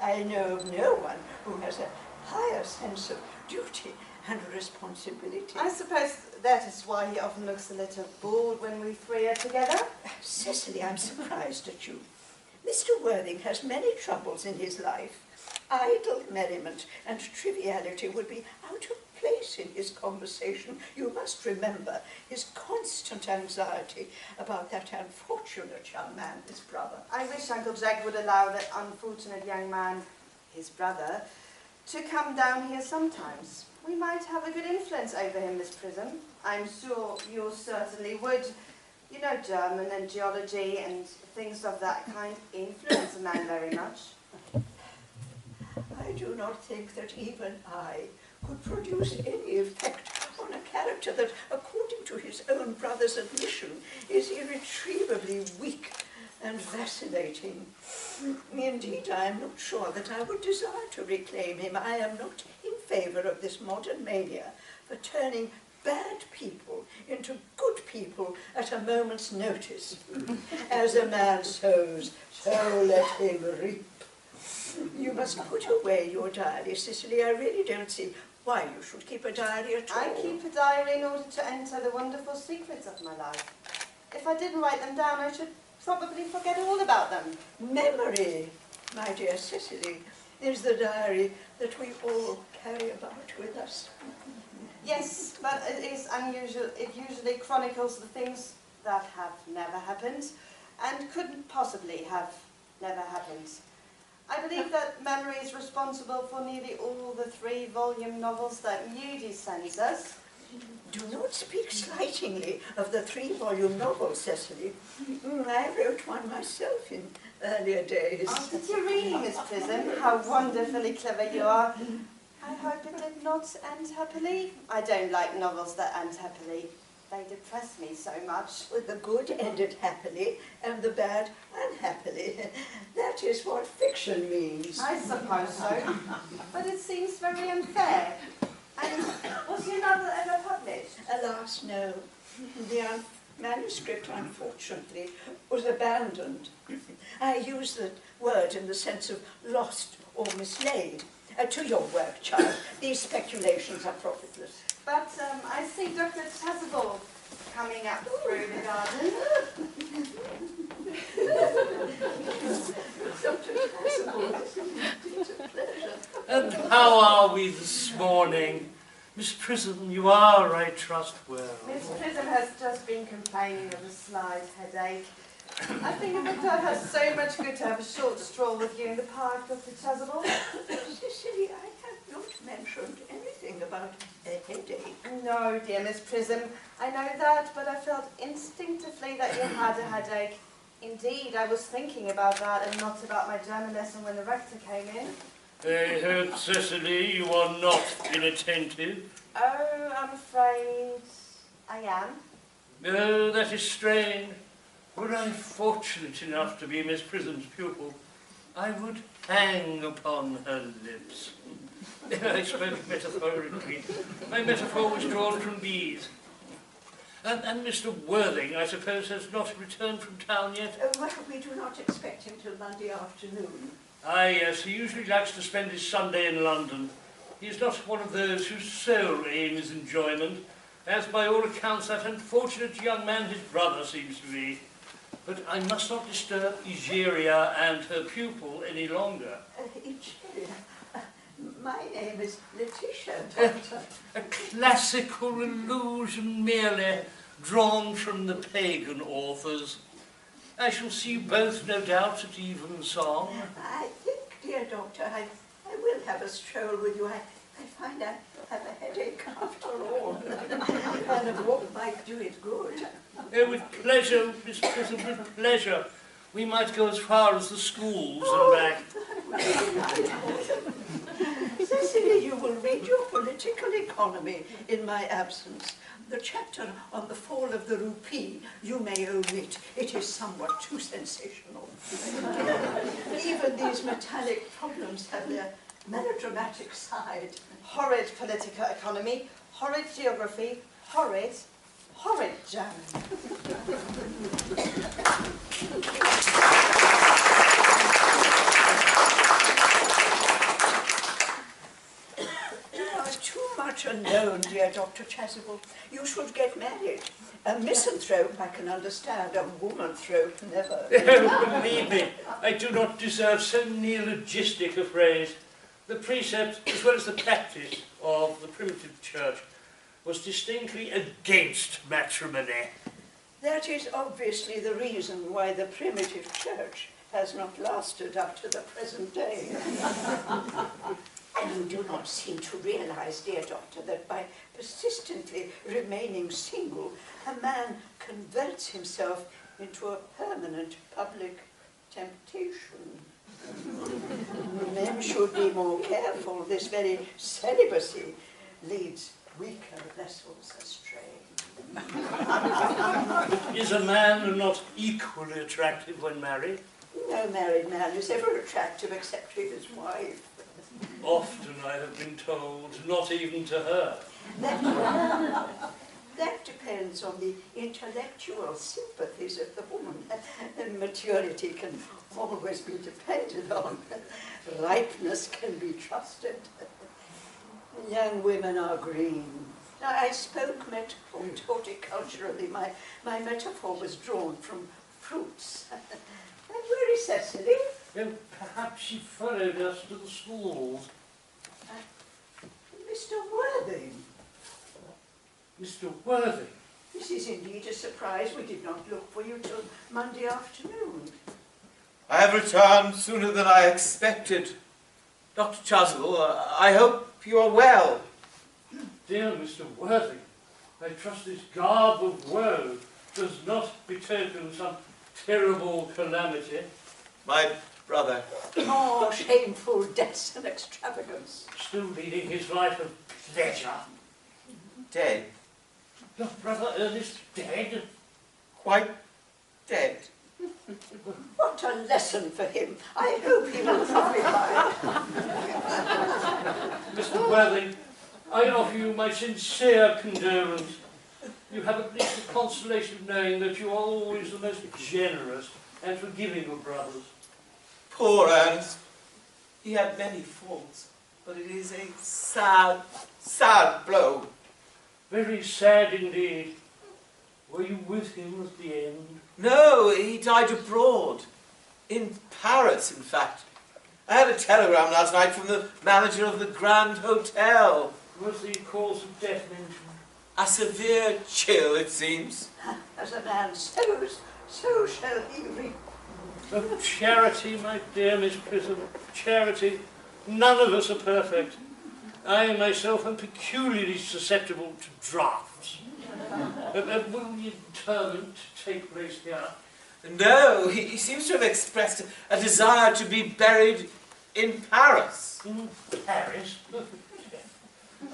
I know of no one who has a higher sense of duty and responsibility. I suppose that is why he often looks a little bored when we three are together. Cecily, I'm surprised at you. Mr. Worthing has many troubles in his life. Idle merriment and triviality would be out of place in his conversation. You must remember his constant anxiety about that unfortunate young man, his brother. I wish Uncle Jack would allow that unfortunate young man, his brother, to come down here sometimes. We might have a good influence over him, Miss Prism. I'm sure you certainly would. You know, German and geology and things of that kind influence a man very much. I do not think that even I could produce any effect on a character that, according to his own brother's admission, is irretrievably weak and vacillating. Indeed, I am not sure that I would desire to reclaim him. I am not in favour of this modern mania for turning bad people into good people at a moment's notice. As a man sows, so let him reap. You must put away your diary, Cecily. I really don't see why you should keep a diary at all. I keep a diary in order to enter the wonderful secrets of my life. If I didn't write them down, I should probably forget all about them. Memory, my dear Cecily, is the diary that we all carry about with us. Yes, but it is unusual. It usually chronicles the things that have never happened and couldn't possibly have never happened. I believe that memory is responsible for nearly all the 3-volume novels that Moody sends us. Do not speak slightingly of the 3-volume novel, Cecily. I wrote one myself in earlier days. Oh, did you really, Miss Prism? How wonderfully clever you are. I hope it did not end happily. I don't like novels that end happily. they depress me so much. Well, the good ended happily and the bad unhappily. That is what fiction means. I suppose so, but it seems very unfair. And was your novel ever published? Alas, no. The manuscript, unfortunately, was abandoned. I use the word in the sense of lost or mislaid. To your work, child. These speculations are profitless. But I see Dr. Chasuble coming up through the garden. Dr. Chasuble, it's a pleasure. And how are we this morning? Miss Prism, you are, I trust, well. Miss Prism has just been complaining of a slight headache. I think it would do her so much good to have a short stroll with you in the park, Dr. Chasuble. Cicely, I have not mentioned anything about a headache. No, dear Miss Prism, I know that, but I felt instinctively that you had a headache. Indeed, I was thinking about that and not about my German lesson when the rector came in. I hope, Cecily, you are not inattentive. Oh, I'm afraid I am. Oh, that is strange. Were I fortunate enough to be Miss Prism's pupil, I would hang upon her lips. I spoke metaphorically. My metaphor was drawn from bees. And Mr. Worthing, I suppose, has not returned from town yet? Well, we do not expect him till Monday afternoon. Ah, yes, he usually likes to spend his Sunday in London. He is not one of those whose sole aim is enjoyment, as by all accounts that unfortunate young man, his brother, seems to be. But I must not disturb Egeria and her pupil any longer. Egeria? My name is Letitia, Doctor. A classical allusion merely, drawn from the pagan authors. I shall see you both, no doubt, at evensong. I think, dear Doctor, I will have a stroll with you. I find I have a headache after all. And a walk might do it good. Oh, with pleasure, Miss Prism, with pleasure. We might go as far as the schools and back. Cecily, you will read your political economy in my absence. The chapter on the fall of the rupee you may omit. It is somewhat too sensational. Even these metallic problems have their melodramatic side. Horrid political economy, horrid geography, horrid German. Too much alone, dear Dr. Chasuble. You should get married. A misanthrope I can understand, a womanthrope never. Oh, believe me, I do not deserve so neologistic a phrase. The precept, as well as the practice of the primitive church, was distinctly against matrimony. That is obviously the reason why the primitive church has not lasted up to the present day. And you do not seem to realize, dear Doctor, that by persistently remaining single, a man converts himself into a permanent public temptation. Men should be more careful. This very celibacy leads weaker vessels astray. Is a man not equally attractive when married? No married man is ever attractive except to his wife. Often I have been told, not even to her. That depends on the intellectual sympathies of the woman. And maturity can always be depended on. Ripeness can be trusted. Young women are green. I spoke horticulturally. My metaphor was drawn from fruits. And where is Cecily? Well, perhaps she followed us to the schools. Mr. Worthing. Mr. Worthing? This is indeed a surprise. We did not look for you till Monday afternoon. I have returned sooner than I expected. Dr. Chasuble, I hope you are well. Dear Mr. Worthing, I trust this garb of woe does not betoken some terrible calamity. My brother. Oh, shameful deaths and extravagance. Still leading his life of pleasure. Dead? Your brother Ernest dead? Quite dead. What a lesson for him. I hope he will profit by it. Mr. Worthing, I offer you my sincere condolence. You have at least the consolation of knowing that you are always the most generous and forgiving of brothers. Poor Ernest. He had many faults, but it is a sad, sad blow. Very sad indeed. Were you with him at the end? No, he died abroad. In Paris, in fact. I had a telegram last night from the manager of the Grand Hotel. Was the cause of death mentioned? A severe chill, it seems. As a man sows, so shall he reap. Oh, charity, my dear Miss Prism, charity. None of us are perfect. I myself am peculiarly susceptible to drafts. Will the interment take place here? No, he seems to have expressed a desire to be buried in Paris. In Paris?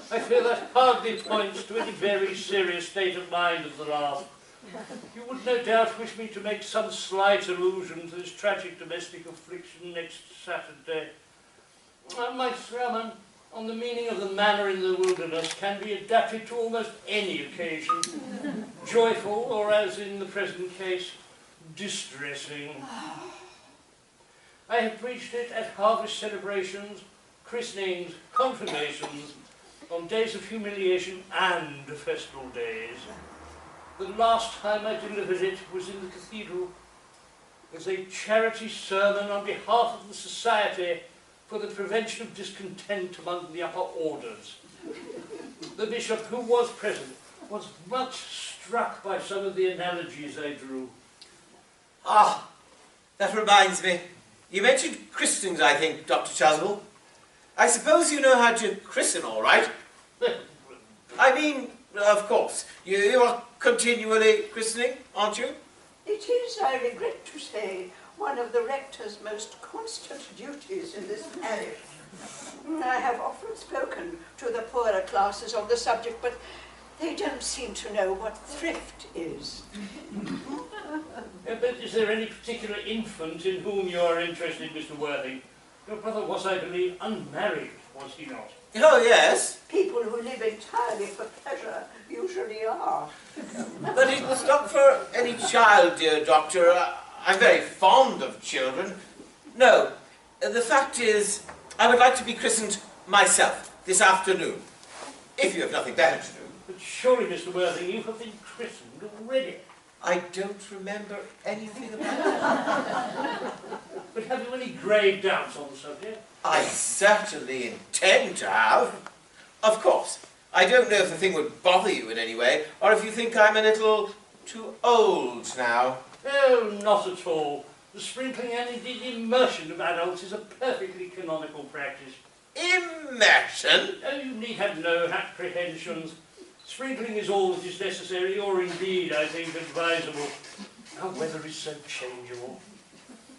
I fear that hardly points to any very serious state of mind of the last. You would no doubt wish me to make some slight allusion to this tragic domestic affliction next Saturday. My sermon on the meaning of the manner in the wilderness can be adapted to almost any occasion, joyful or, as in the present case, distressing. I have preached it at harvest celebrations, christenings, confirmations, on days of humiliation and festival days. The last time I delivered it was in the cathedral as a charity sermon on behalf of the Society for the Prevention of Discontent among the Upper Orders. The bishop, who was present, was much struck by some of the analogies I drew. Ah, that reminds me. You mentioned christenings, I think, Dr. Chasuble. I suppose you know how to christen, all right? I mean, of course, you are continually christening, aren't you? It is, I regret to say, one of the rector's most constant duties in this parish. I have often spoken to the poorer classes on the subject, but they don't seem to know what thrift is. But is there any particular infant in whom you are interested, Mr. Worthing? Your brother was, I believe, unmarried, was he not? Oh, yes. People who live entirely for pleasure usually are. But it was not for any child, dear doctor. I'm very fond of children. No, the fact is, I would like to be christened myself this afternoon, if you have nothing better to do. But surely, Mr. Worthing, you have been christened already. I don't remember anything about it. But have you any grave doubts on the subject? I certainly intend to have. Of course, I don't know if the thing would bother you in any way, or if you think I'm a little too old now. Oh, not at all. The sprinkling and indeed immersion of adults is a perfectly canonical practice. Immersion? Oh, you need have no apprehensions. Sprinkling is all that is necessary, or indeed, I think, advisable. Our weather is so changeable.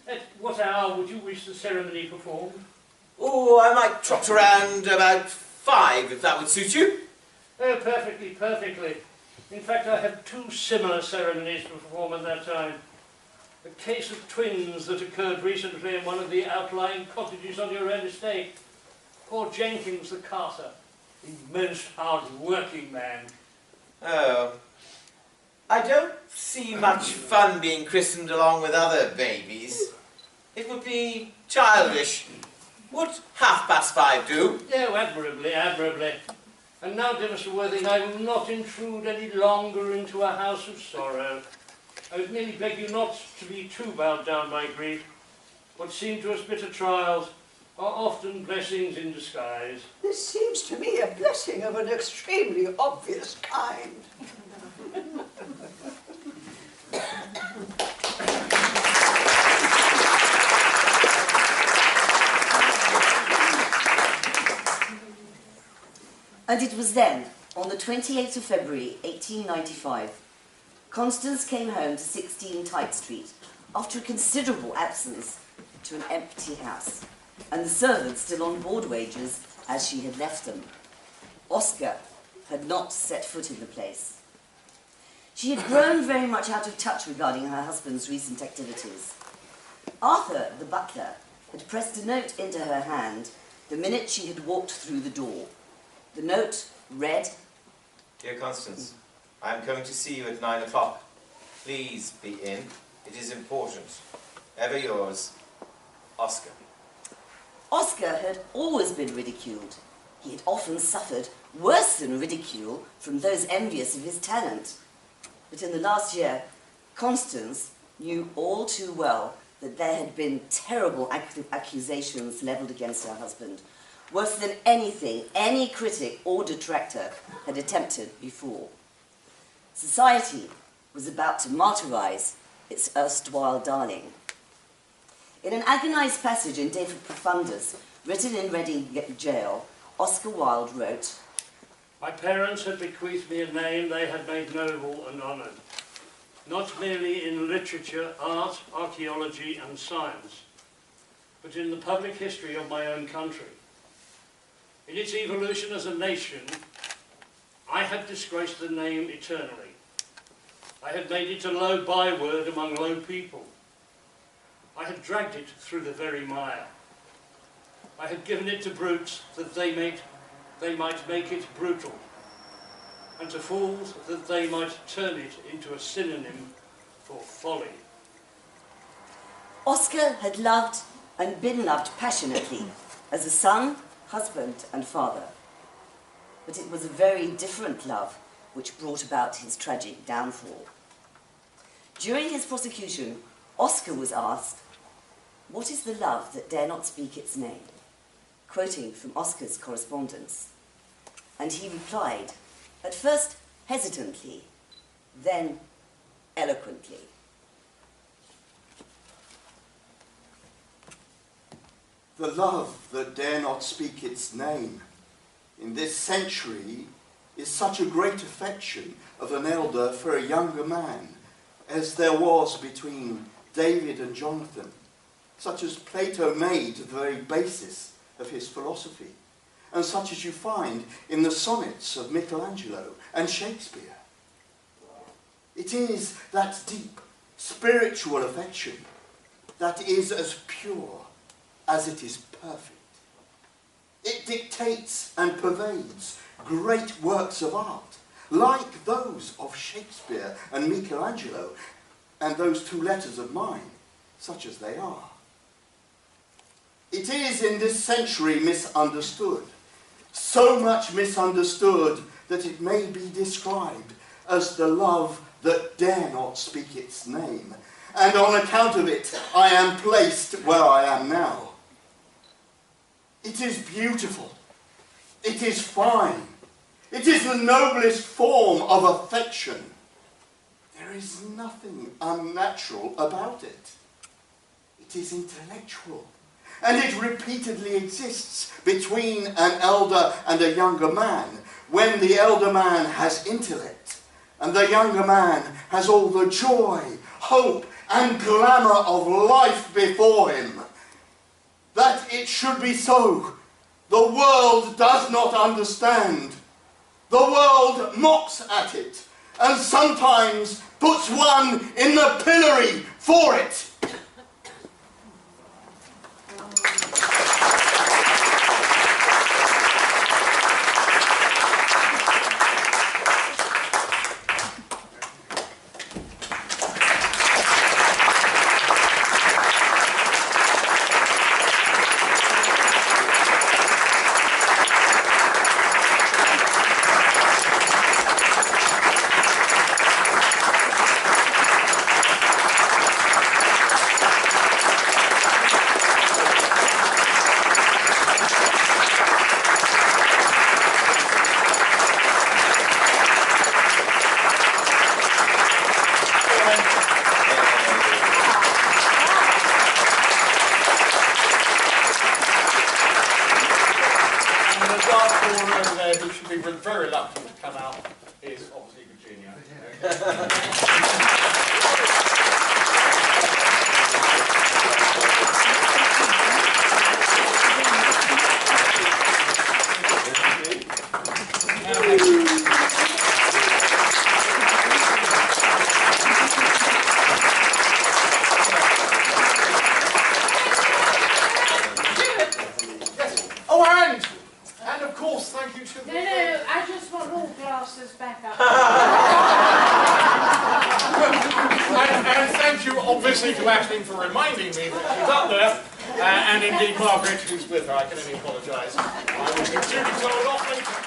At what hour would you wish the ceremony performed? Oh, I might trot around about 5, if that would suit you. Oh, perfectly, perfectly. In fact, I have 2 similar ceremonies to perform at that time. A case of twins that occurred recently in one of the outlying cottages on your own estate. Poor Jenkins, the carter, a most hard-working man. Oh. I don't see much fun being christened along with other babies. It would be childish. Would 5:30 do? Oh, admirably, admirably. And now, dear Mr. Worthing, I will not intrude any longer into a house of sorrow. I would merely beg you not to be too bowed down by grief. What seem to us bitter trials are often blessings in disguise. This seems to me a blessing of an extremely obvious kind. And it was then, on the 28th of February, 1895, Constance came home to 16 Tite Street after a considerable absence to an empty house, and the servants still on board wages as she had left them. Oscar had not set foot in the place, She had grown very much out of touch regarding her husband's recent activities. Arthur, the butler, had pressed a note into her hand the minute she had walked through the door. The note read, Dear Constance, I am coming to see you at 9 o'clock. Please be in. It is important. Ever yours, Oscar. Oscar had always been ridiculed. He had often suffered worse than ridicule from those envious of his talent. But in the last year, Constance knew all too well that there had been terrible accusations levelled against her husband, worse than anything any critic or detractor had attempted before. Society was about to martyrise its erstwhile darling. In an agonised passage in De Profundis, written in Reading jail, Oscar Wilde wrote, My parents had bequeathed me a name they had made noble and honoured, not merely in literature, art, archaeology and science, but in the public history of my own country. In its evolution as a nation, I had disgraced the name eternally. I had made it a low byword among low people. I had dragged it through the very mire. I had given it to brutes that they might make it brutal, and to fools that they might turn it into a synonym for folly. Oscar had loved and been loved passionately as a son, husband and father. But it was a very different love which brought about his tragic downfall. During his prosecution, Oscar was asked, "What is the love that dare not speak its name?" quoting from Oscar's correspondence. And he replied, at first hesitantly, then eloquently. The love that dare not speak its name in this century is such a great affection of an elder for a younger man as there was between David and Jonathan, such as Plato made the very basis of his philosophy, and such as you find in the sonnets of Michelangelo and Shakespeare. It is that deep spiritual affection that is as pure as it is perfect. It dictates and pervades great works of art, like those of Shakespeare and Michelangelo, and those two letters of mine, such as they are. It is in this century misunderstood, so much misunderstood that it may be described as the love that dare not speak its name, and on account of it I am placed where I am now. It is beautiful, it is fine, it is the noblest form of affection. There is nothing unnatural about it. It is intellectual, and it repeatedly exists between an elder and a younger man, when the elder man has intellect, and the younger man has all the joy, hope, and glamour of life before him. That it should be so, the world does not understand. The world mocks at it, and sometimes puts one in the pillory for it. Very reluctant to come out is obviously Virginia. And thank you, obviously, to Aisling for reminding me that she's up there, and indeed Margaret, who's with her. I can only apologise. I will be duly told off later.